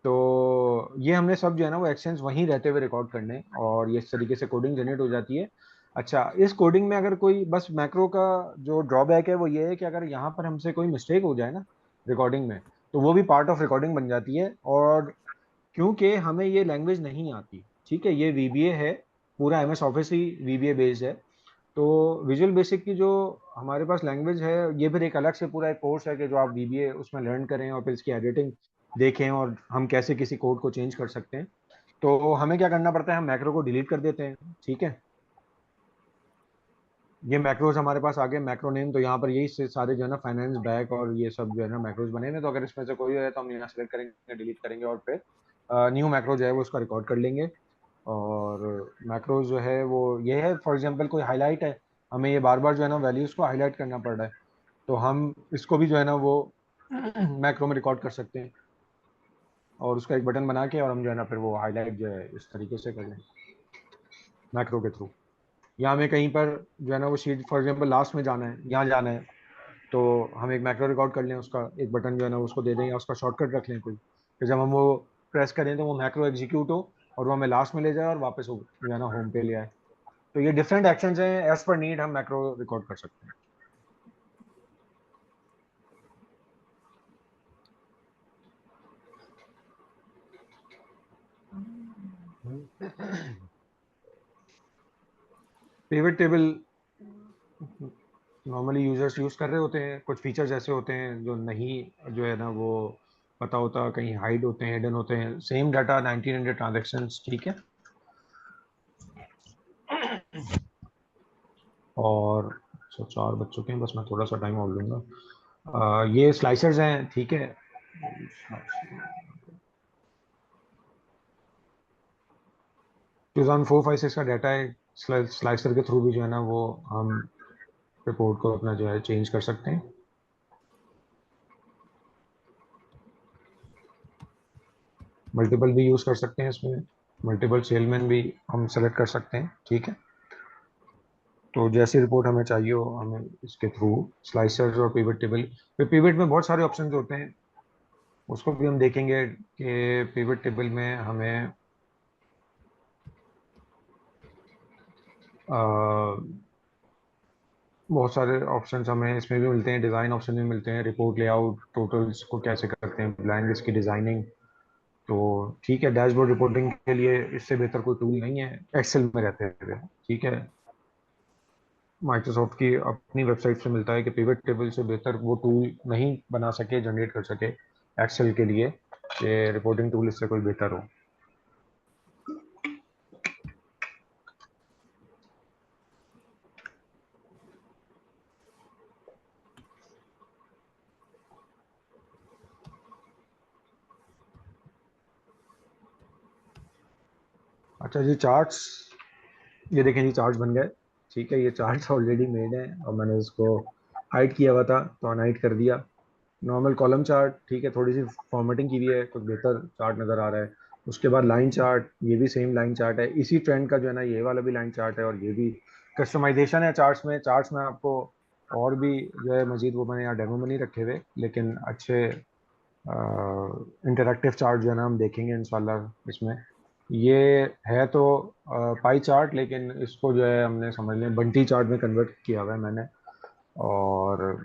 तो ये हमने सब जो है ना वो एक्शंस वहीं रहते हुए रिकॉर्ड करने, और ये इस तरीके से कोडिंग जनरेट हो जाती है। अच्छा, इस कोडिंग में अगर कोई, बस मैक्रो का जो ड्रॉबैक है वो ये है कि अगर यहाँ पर हमसे कोई मिस्टेक हो जाए ना रिकॉर्डिंग में, तो वो भी पार्ट ऑफ रिकॉर्डिंग बन जाती है। और क्योंकि हमें ये लैंग्वेज नहीं आती, ठीक है, ये VBA है, पूरा MS ऑफिस ही VBA बेस्ड है, तो विजुअल बेसिक की जो हमारे पास लैंग्वेज है, ये फिर एक अलग से पूरा एक कोर्स है कि जो आप VBA उसमें लर्न करें और फिर इसकी एडिटिंग देखें और हम कैसे किसी कोड को चेंज कर सकते हैं। तो हमें क्या करना पड़ता है, हम मैक्रो को डिलीट कर देते हैं, ठीक है। ये मैक्रोज हमारे पास आ गए, मैक्रो नेम, तो यहाँ पर यही से सारे जो है ना फाइनेंस, बैक और ये सब जो है ना मैक्रोज बने हैं। तो अगर इसमें से कोई है तो हम यहाँ सेलेक्ट करेंगे, डिलीट करेंगे और फिर न्यू मैक्रो जो है वो उसका रिकॉर्ड कर लेंगे। और मैक्रोज जो है वो ये है, फॉर एग्जांपल कोई हाईलाइट है, हमें ये बार बार जो है ना वैल्यूज को हाईलाइट करना पड़ रहा है, तो हम इसको भी जो है ना वो मैक्रो में रिकॉर्ड कर सकते हैं, और उसका एक बटन बना के और हम जो है ना फिर वो हाईलाइट जो है इस तरीके से कर लें मैक्रो के थ्रू। या हमें कहीं पर जो है ना वो शीट फॉर एग्जांपल लास्ट में जाना है, यहाँ जाना है, तो हम एक मैक्रो रिकॉर्ड कर लें, उसका एक बटन जो है ना उसको दे दें या उसका शॉर्टकट रख लें कोई, कि जब हम वो प्रेस करें तो वो मैक्रो एग्जीक्यूट हो और वो हमें लास्ट में ले जाए और वापस हो जो है ना होम पे ले आए। तो ये डिफरेंट एक्शंस हैं, एज पर नीड हम मैक्रो रिकॉर्ड कर सकते हैं। Pivot table normally users use कर रहे होते हैं, कुछ फीचर्स ऐसे होते हैं जो नहीं जो है ना वो पता होता, कहीं हाइड होते हैं, हिडन होते हैं। सेम डाटा 1900 ट्रांजेक्शन्स, ठीक है, और 104 बज चुके हैं, बस मैं थोड़ा सा टाइम और लूंगा। ये स्लाइसर्स हैं, ठीक है, 2004-5-6 का डाटा है, स्लाइसर के थ्रू भी जो है ना वो हम रिपोर्ट को अपना जो है चेंज कर सकते हैं। मल्टीपल भी यूज कर सकते हैं इसमें, मल्टीपल सेलमैन भी हम सेलेक्ट कर सकते हैं, ठीक है। तो जैसी रिपोर्ट हमें चाहिए हो, हमें इसके थ्रू स्लाइसर्स और पिवट टेबल, फिर पिवट में बहुत सारे ऑप्शंस होते हैं, उसको भी हम देखेंगे कि पिवट टेबल में हमें बहुत सारे ऑप्शंस हमें इसमें भी मिलते हैं, डिज़ाइन ऑप्शन भी मिलते हैं, रिपोर्ट लेआउट, टोटल्स को कैसे करते हैं, ब्लाइंड लिस्ट की डिज़ाइनिंग। तो ठीक है, डैशबोर्ड रिपोर्टिंग के लिए इससे बेहतर कोई टूल नहीं है एक्सेल में रहते हुए, ठीक है। माइक्रोसॉफ्ट की अपनी वेबसाइट से मिलता है कि पिवट टेबल से बेहतर वो टूल नहीं बना सके, जनरेट कर सके एक्सेल के लिए, कि रिपोर्टिंग टूल इससे कोई बेहतर हो। अच्छा जी, चार्ट्स, ये देखें जी, चार्ट्स बन गए। ठीक है, ये चार्ट्स ऑलरेडी मेड हैं और मैंने इसको हाइड किया हुआ था तो अनहाइड कर दिया। नॉर्मल कॉलम चार्ट, ठीक है, थोड़ी सी फॉर्मेटिंग की हुई है, कुछ बेहतर चार्ट नज़र आ रहा है। उसके बाद लाइन चार्ट, ये भी सेम लाइन चार्ट है, इसी ट्रेंड का जो है ना ये वाला भी लाइन चार्ट है, और ये भी कस्टमाइजेशन है चार्ट्स में। चार्ट्स में आपको और भी जो है मजीद, वो मैंने यहाँ डेमो में नहीं रखे हुए, लेकिन अच्छे इंटरैक्टिव चार्ट जो है ना हम देखेंगे इंशाल्लाह इसमें। ये है तो पाई चार्ट, लेकिन इसको जो है हमने समझ लें बंटी चार्ट में कन्वर्ट किया हुआ है मैंने। और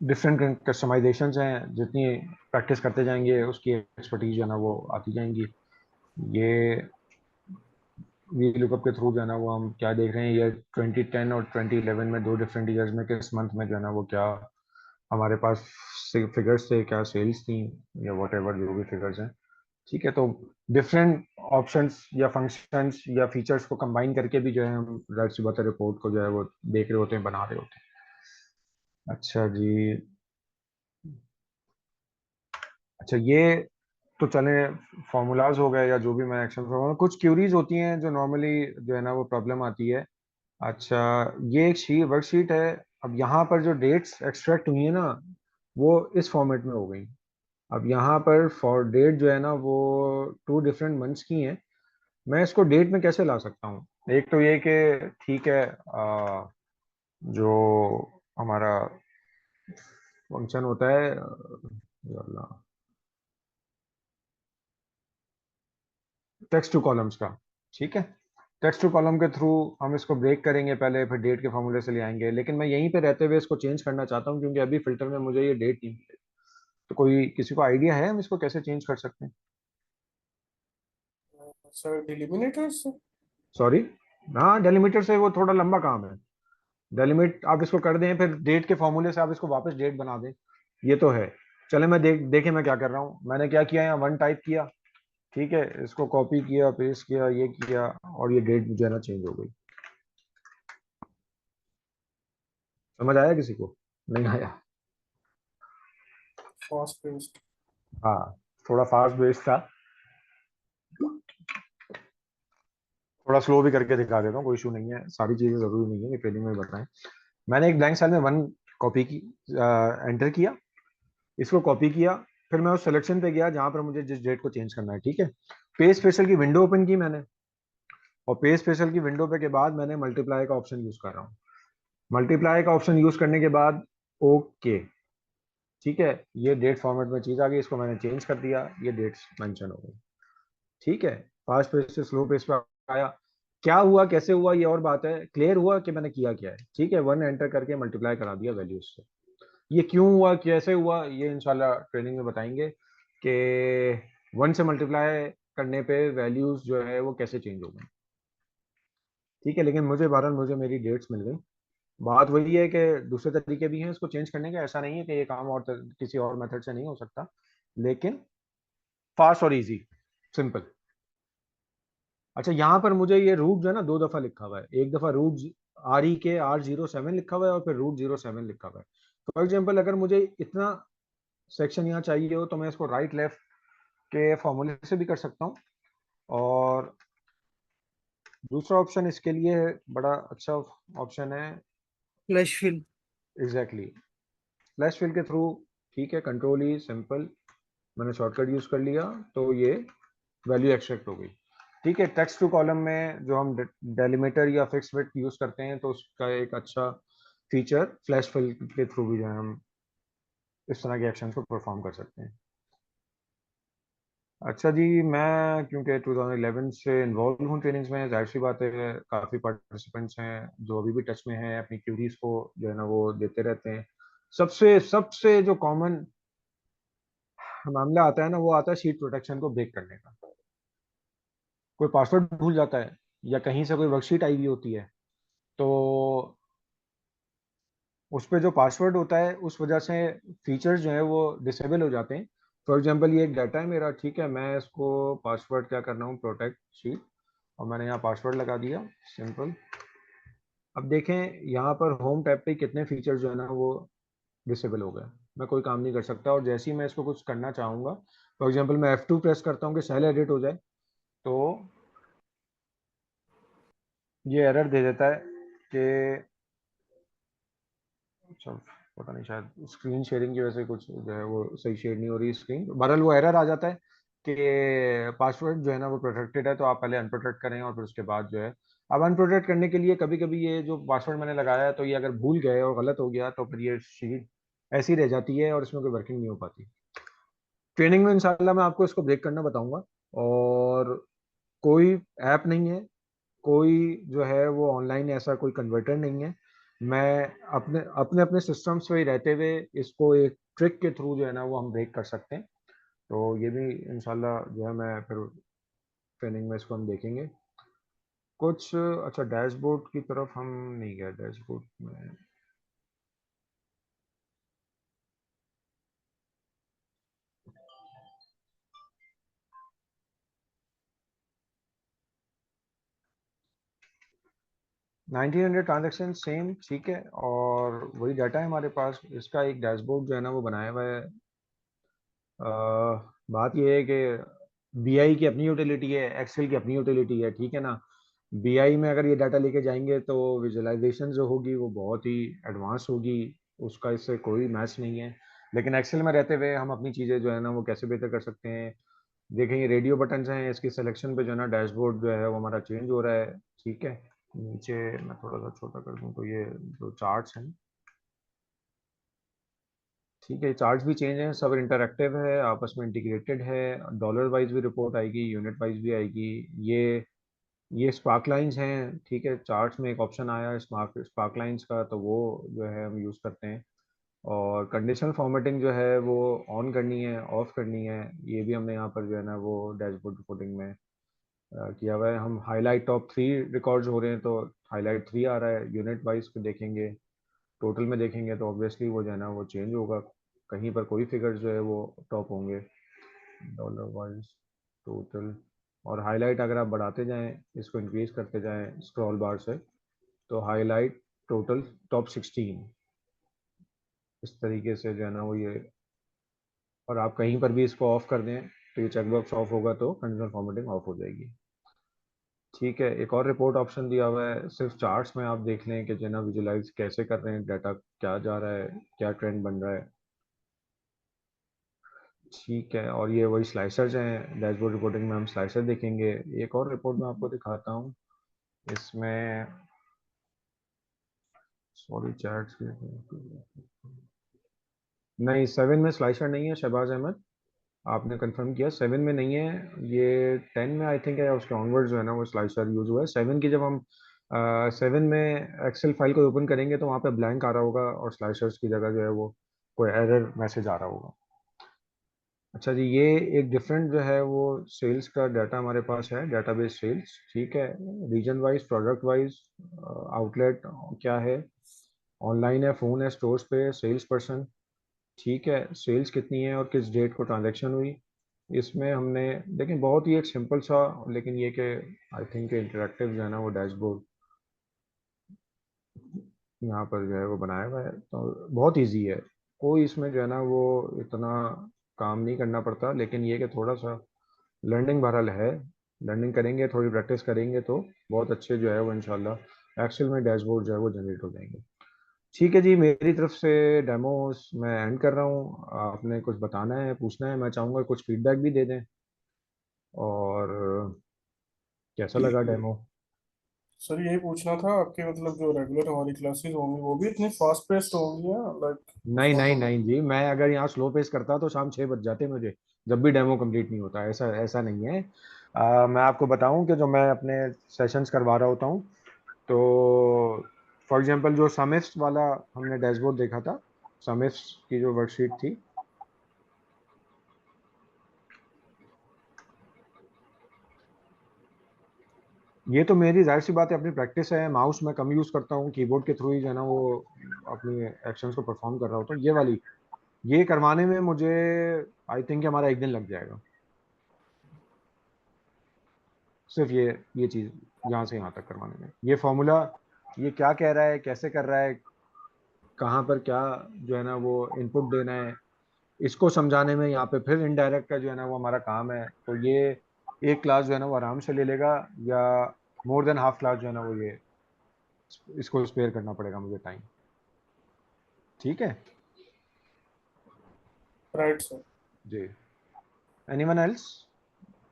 डिफरेंट कस्टमाइजेशंस हैं, जितनी प्रैक्टिस करते जाएंगे उसकी एक्सपर्टीज जो है ना वो आती जाएंगी। ये लुकअप के थ्रू जो है ना वो हम क्या देख रहे हैं, ये 2010 और 2011 में, दो डिफरेंट ईयर्स में किस मंथ में जो है ना वो क्या हमारे पास फिगर्स थे, क्या सेल्स थी, या वट एवर जो भी फिगर्स हैं। ठीक है, तो डिफरेंट ऑप्शंस या फंक्शंस या फीचर्स को कंबाइन करके भी जो है हम जाहिर सी बात है रिपोर्ट को जो है वो देख रहे होते हैं, बना रहे होते हैं। अच्छा जी, अच्छा ये तो चले फॉर्मूलाज हो गए या जो भी मैं एक्शन फॉर्मूला, कुछ क्यूरीज होती हैं जो नॉर्मली जो है ना वो प्रॉब्लम आती है। अच्छा, ये एक वर्कशीट है। अब यहाँ पर जो डेट्स एक्सट्रैक्ट हुई है ना वो इस फॉर्मेट में हो गई। अब यहाँ पर फॉर डेट जो है ना वो 2 डिफरेंट मंथ्स की हैं। मैं इसको डेट में कैसे ला सकता हूँ? एक तो ये कि ठीक है, जो हमारा फंक्शन होता है टेक्स्ट टू कॉलम्स का, ठीक है, टेक्स्ट टू कॉलम के थ्रू हम इसको ब्रेक करेंगे पहले, फिर डेट के फॉर्मूले से ले आएंगे। लेकिन मैं यहीं पे रहते हुए इसको चेंज करना चाहता हूँ, क्योंकि अभी फिल्टर में मुझे ये डेट नहीं मिली। तो कोई किसी को आइडिया है हम इसको कैसे चेंज कर सकते हैं? सर डिलिमिनेटर से। सॉरी, हाँ, डेलीमीटर से वो थोड़ा लंबा काम है। डेलीमिट आप इसको कर दें, फिर डेट के फॉर्मूले से आप इसको वापस डेट बना दें, ये तो है। चले मैं देखे मैं क्या कर रहा हूँ। मैंने क्या किया, यहाँ 1 टाइप किया, ठीक है, इसको कॉपी किया, पेस्ट किया, ये किया, और ये डेट जो है ना चेंज हो गई। समझ आया किसी को? नहीं आया? Fast paste. हाँ, थोड़ा फास्ट बेस्ड था, थोड़ा स्लो भी करके दिखा देता हूँ, कोई इशू नहीं है, सारी चीजें जरूरी नहीं है कि ट्रेनिंग में बताएं। मैंने एक ब्लैंक सेल में 1 कॉपी की, एंटर किया, इसको कॉपी किया, फिर मैं उस सिलेक्शन पे गया जहां पर मुझे जिस डेट को चेंज करना है, ठीक है। पेज स्पेशल की विंडो ओपन की मैंने, और पेज स्पेशल की विंडो पे के बाद मैंने मल्टीप्लाई का ऑप्शन यूज कर रहा हूँ। मल्टीप्लाई का ऑप्शन यूज करने के बाद ओके, ठीक है, ये डेट फॉर्मेट में चीज आ गई, इसको मैंने चेंज कर दिया, ये डेट्स मेंशन हो गई। ठीक है, फास्ट पेज से स्लो पेज पे आया, क्या हुआ कैसे हुआ ये और बात है, क्लियर हुआ कि मैंने किया क्या है। ठीक है, 1 एंटर करके मल्टीप्लाई करा दिया वैल्यूज से। ये क्यों हुआ, कैसे हुआ, ये इंशाल्लाह ट्रेनिंग में बताएंगे कि 1 से मल्टीप्लाई करने पे वैल्यूज जो है वो कैसे चेंज हो गई। ठीक है, लेकिन मुझे बहरहाल मुझे मेरी डेट्स मिल गई। बात वही है कि दूसरे तरीके भी हैं इसको चेंज करने के, ऐसा नहीं है कि ये काम और किसी और मेथड से नहीं हो सकता, लेकिन फास्ट और इजी, सिंपल। अच्छा, यहाँ पर मुझे ये रूट जो है ना 2 दफा लिखा हुआ है, एक दफा रूट R07 लिखा हुआ है, और फिर रूट 07 लिखा हुआ है। फॉर एग्जाम्पल, अगर मुझे इतना सेक्शन यहाँ चाहिए हो तो मैं इसको राइट लेफ्ट के फॉर्मूले से भी कर सकता हूँ। और दूसरा ऑप्शन इसके लिए बड़ा अच्छा ऑप्शन है, flash fill. Exactly, flash fill के थ्रू, ठीक है, कंट्रोल ई सिंपल, मैंने शॉर्टकट यूज कर लिया, तो ये वैल्यू एक्सट्रैक्ट हो गई। ठीक है, टेक्स्ट टू कॉलम में जो हम डेलीमीटर या फिक्स विड्थ यूज करते हैं, तो उसका एक अच्छा फीचर फ्लैश फिल के थ्रू भी जो है हम इस तरह के एक्शन को परफॉर्म कर सकते हैं। अच्छा जी, मैं क्योंकि 2011 से इन्वॉल्व हूँ ट्रेनिंग्स में, जाहिर सी बात है काफ़ी पार्टिसिपेंट्स हैं जो अभी भी टच में हैं, अपनी क्यूरीज को जो है ना वो देते रहते हैं। सबसे सबसे जो कॉमन मामला आता है ना, वो आता है शीट प्रोटेक्शन को ब्रेक करने का। कोई पासवर्ड भूल जाता है, या कहीं से कोई वर्कशीट आई हुई होती है, तो उस पर जो पासवर्ड होता है उस वजह से फीचर्स जो है वो डिसेबल हो जाते हैं। फॉर एग्जांपल, ये एक डाटा है मेरा, ठीक है, मैं इसको पासवर्ड क्या करना हूँ, प्रोटेक्ट शीट, और मैंने यहाँ पासवर्ड लगा दिया, सिंपल। अब देखें यहाँ पर होम टैब पे कितने फीचर्स जो है ना वो डिसेबल हो गए, मैं कोई काम नहीं कर सकता। और जैसे ही मैं इसको कुछ करना चाहूँगा, फॉर एग्जांपल मैं F2 प्रेस करता हूँ कि सेल एडिट हो जाए, तो ये एरर दे देता है कि अच्छा पता नहीं, शायद स्क्रीन शेयरिंग की वजह से कुछ जो है वो सही शेयर नहीं हो रही स्क्रीन। बहरहाल वो एरर आ जाता है कि पासवर्ड जो है ना वो प्रोटेक्टेड है, तो आप पहले अनप्रोटेक्ट करें और फिर उसके बाद जो है। अब अनप्रोटेक्ट करने के लिए कभी कभी ये जो पासवर्ड मैंने लगाया है, तो ये अगर भूल गए और गलत हो गया तो फिर ये शीट ऐसी रह जाती है और इसमें कोई वर्किंग नहीं हो पाती। ट्रेनिंग में इंशाल्लाह मैं आपको इसको ब्रेक करना बताऊंगा। और कोई ऐप नहीं है, कोई जो है वो ऑनलाइन ऐसा कोई कन्वर्टर नहीं है। मैं अपने अपने अपने सिस्टम्स पे ही रहते हुए इसको एक ट्रिक के थ्रू जो है ना वो हम ब्रेक कर सकते हैं। तो ये भी इंशाल्लाह जो है मैं फिर ट्रेनिंग में इसको हम देखेंगे कुछ। अच्छा, डैशबोर्ड की तरफ हम नहीं गए, डैशबोर्ड में 1900 ट्रांजेक्शन सेम ठीक है, और वही डाटा है हमारे पास। इसका एक डैशबोर्ड जो है ना वो बनाया हुआ है। बात यह है कि बीआई की अपनी यूटिलिटी है, एक्सेल की अपनी यूटिलिटी है, ठीक है ना। बीआई में अगर ये डाटा लेके जाएंगे तो विजुअलाइजेशन जो होगी वो बहुत ही एडवांस होगी, उसका इससे कोई मैच नहीं है। लेकिन एक्सेल में रहते हुए हम अपनी चीज़ें जो है ना वो कैसे बेहतर कर सकते हैं। देखेंगे रेडियो बटन्स हैं, इसकी सिलेक्शन पे जो है ना डैशबोर्ड जो है वो हमारा चेंज हो रहा है, ठीक है। नीचे मैं थोड़ा सा छोटा कर दूं तो ये जो चार्ट्स हैं, ठीक है, चार्ट्स भी चेंज हैं, सब इंटरैक्टिव है, आपस में इंटीग्रेटेड है। डॉलर वाइज भी रिपोर्ट आएगी, यूनिट वाइज भी आएगी। ये स्पार्क लाइंस हैं, ठीक है। चार्ट्स में एक ऑप्शन आया है स्पार्क लाइंस का, तो वो जो है हम यूज़ करते हैं। और कंडीशनल फॉर्मेटिंग जो है वो ऑन करनी है, ऑफ करनी है, ये भी हमने यहाँ पर जो है ना वो डैशबोर्ड रिपोर्टिंग में किया हुआ है। हम हाईलाइट टॉप 3 रिकॉर्ड्स हो रहे हैं तो हाईलाइट 3 आ रहा है। यूनिट वाइज पे देखेंगे, टोटल में देखेंगे तो ऑब्वियसली वो जो है ना वो चेंज होगा, कहीं पर कोई फिगर्स जो है वो टॉप होंगे। डॉलर वाइज टोटल और हाईलाइट अगर आप बढ़ाते जाएं, इसको इंक्रीज करते जाएं स्क्रॉल बार से, तो हाईलाइट टोटल टॉप 16 इस तरीके से जो है ना वो ये। और आप कहीं पर भी इसको ऑफ कर दें तो ये चेकबॉक्स ऑफ होगा तो कंडीशनल फॉर्मेटिंग ऑफ हो जाएगी, ठीक है। एक और रिपोर्ट ऑप्शन दिया हुआ है, सिर्फ चार्ट्स में आप देख लें कि जो है ना विजुलाइज कैसे कर रहे हैं, डाटा क्या जा रहा है, क्या ट्रेंड बन रहा है, ठीक है। और ये वही स्लाइसर्स हैं, डैशबोर्ड रिपोर्टिंग में हम स्लाइसर देखेंगे। एक और रिपोर्ट मैं आपको दिखाता हूँ इसमें, सॉरी चैट्स नहीं, 7 में स्लाइसर नहीं है शहबाज अहमद, आपने कंफर्म किया, 7 में नहीं है। ये 10 में आई थिंक है, उसके ऑनवर्ड जो है ना वो स्लाइसर यूज हुआ है। 7 की जब हम 7 में एक्सेल फाइल को ओपन करेंगे तो वहाँ पे ब्लैंक आ रहा होगा और स्लाइसर्स की जगह जो है वो कोई एरर मैसेज आ रहा होगा। अच्छा जी, ये एक डिफरेंट जो है वो सेल्स का डाटा हमारे पास है, डाटाबेस सेल्स, ठीक है। Region wise, product wise, outlet क्या है, ऑनलाइन है, फ़ोन है, स्टोर्स पे है, सेल्स पर्सन, ठीक है। सेल्स कितनी है और किस डेट को ट्रांजैक्शन हुई। इसमें हमने देखें बहुत ही एक सिंपल सा, लेकिन ये कि आई थिंक इंटरेक्टिव जो है ना वो डैशबोर्ड यहाँ पर जो है वो बनाया हुआ है, तो बहुत इजी है। कोई इसमें जो है ना वो इतना काम नहीं करना पड़ता, लेकिन ये कि थोड़ा सा लर्निंग बहरहाल है। लर्निंग करेंगे, थोड़ी प्रैक्टिस करेंगे तो बहुत अच्छे जो है वो इंशाल्लाह एक्सेल में डैशबोर्ड जो है वो जनरेट हो जाएंगे। ठीक है जी, मेरी तरफ से डेमोस मैं एंड कर रहा हूँ। आपने कुछ बताना है, पूछना है, मैं चाहूँगा कुछ फीडबैक भी दे दें। और कैसा लगा डेमो? सर यही पूछना था आपके मतलब जो रेगुलर हमारी क्लासेस होंगी वो भी इतनी फास्ट पेस्ड होंगी या लाइक नहीं उसका नहीं कोई। नहीं जी, मैं अगर यहाँ स्लो पेस करता तो शाम 6 बज जाते मुझे, जब भी डेमो कंप्लीट नहीं होता। ऐसा ऐसा नहीं है। मैं आपको बताऊं कि जो मैं अपने सेशंस करवा रहा होता हूँ, तो फॉर एग्जांपल जो समिफ्स वाला हमने डैशबोर्ड देखा था, समिफ्स की जो वर्कशीट थी, ये तो मेरी जाहिर सी बात है अपनी प्रैक्टिस है। माउस मैं कम यूज़ करता हूँ, कीबोर्ड के थ्रू ही जो है ना वो अपनी एक्शंस को परफॉर्म कर रहा होता हूँ। ये वाली, ये करवाने में मुझे आई थिंक हमारा एक दिन लग जाएगा, सिर्फ ये चीज़ यहाँ से यहाँ तक करवाने में। ये फॉर्मूला, ये क्या कह रहा है, कैसे कर रहा है, कहाँ पर क्या जो है ना वो इनपुट देना है, इसको समझाने में यहाँ पे फिर इनडायरेक्ट का जो है ना वो हमारा काम है। तो ये एक क्लास जो है ना वो आराम से ले लेगा, या मोर देन हाफ क्लास जो है ना वो ये इसको स्पेयर करना पड़ेगा मुझे टाइम। ठीक है राइट सर। जी। Anyone else?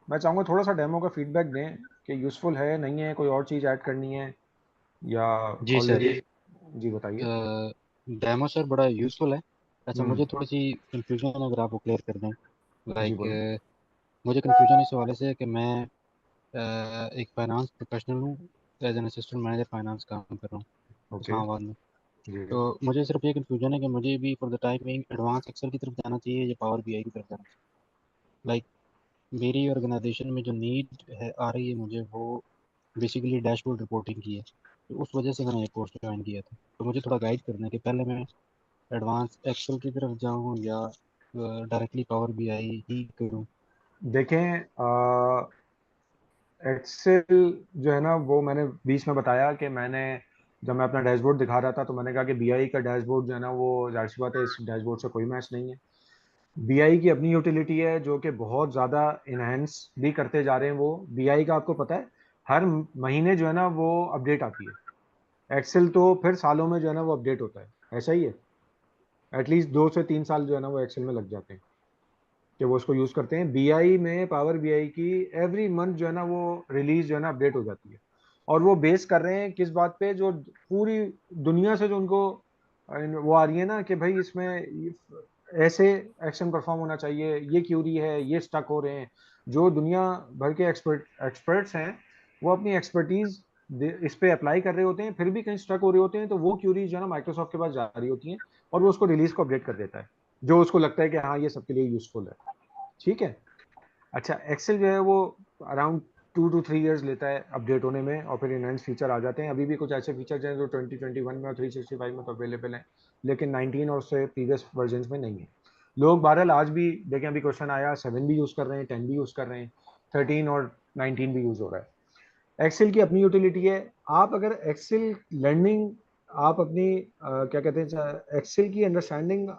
मैं चाहूँगा थोड़ा सा डेमो का फीडबैक दें कि यूज़फुल है नहीं है, कोई और चीज़ ऐड करनी है या जी सर। ऑलरेडी। जी बताइए। डेमो सर बड़ा यूज़फुल है। अच्छा, हम्म, मुझे थोड़ी सी कंफ्यूजन अगर आप वो क्लियर कर दें। जी लाइक बोलो। मुझे कंफ्यूजन इस हवाले से है कि मैं एक फाइनेंस प्रोफेशनल हूँ, as an assistant manager finance काम कर रहा हूँ ओके इस्लामाबाद में। जी। तो मुझे सिर्फ ये कंफ्यूजन है कि मुझे भी for the time being advance Excel की तरफ जाना चाहिए या पावर बीआई की तरफ जाना चाहिए। लाइक मेरी ऑर्गेनाइजेशन में जो नीड है आ रही है मुझे, वो बेसिकली डैशबोर्ड रिपोर्टिंग की है। तो उस वजह से मैंने ये कोर्स ज्वाइन किया था। तो मुझे थोड़ा गाइड करना है कि पहले मैं एडवांस एक्सेल की तरफ जाऊँ या डायरेक्टली पावर बीआई ही करूँ। देखें एक्सेल जो है ना वो मैंने बीच में बताया कि मैंने जब मैं अपना डैशबोर्ड दिखा रहा था तो मैंने कहा कि बीआई का डैशबोर्ड जो है ना वो जाहिर सी बात है इस डैशबोर्ड से कोई मैच नहीं है। बीआई की अपनी यूटिलिटी है जो कि बहुत ज़्यादा इनहेंस भी करते जा रहे हैं। वो बीआई का आपको पता है हर महीने जो है ना वो अपडेट आती है। एक्सेल तो फिर सालों में जो है ना वो अपडेट होता है, ऐसा ही है। एटलीस्ट 2 से 3 साल जो है ना वो एक्सेल में लग जाते हैं कि वो उसको यूज़ करते हैं। बीआई में पावर बीआई की एवरी मंथ जो है ना वो रिलीज जो है ना अपडेट हो जाती है। और वो बेस कर रहे हैं किस बात पे, जो पूरी दुनिया से जो उनको वो आ रही है ना कि भाई इसमें ऐसे एक्शन परफॉर्म होना चाहिए, ये क्यूरी है, ये स्टक हो रहे हैं। जो दुनिया भर के एक्सपर्ट्स हैं वो अपनी एक्सपर्टीज इस पे अप्लाई कर रहे होते हैं, फिर भी कहीं स्टक हो रहे होते हैं तो वो क्यूरीज जो है ना माइक्रोसॉफ्ट के पास जा रही होती हैं और वो उसको रिलीज को अपडेट कर देता है जो उसको लगता है कि हाँ ये सबके लिए यूजफुल है। ठीक है। अच्छा एक्सेल जो है वो अराउंड 2 to 3 years लेता है अपडेट होने में और फिर इनहेंस फीचर आ जाते हैं। अभी भी कुछ ऐसे फीचर्स हैं जो 2021 में और 365 में तो अवेलेबल हैं, लेकिन 19 और उससे प्रीवियस वर्जन में नहीं है। लोग बहरहाल आज भी देखें, अभी क्वेश्चन आया 7 भी यूज़ कर रहे हैं, 10 भी यूज़ कर रहे हैं, 13 और 19 भी यूज़ हो रहा है। एक्सेल की अपनी यूटिलिटी है। आप अगर एक्सेल लर्निंग आप अपनी क्या कहते हैं एक्सेल की अंडरस्टैंडिंग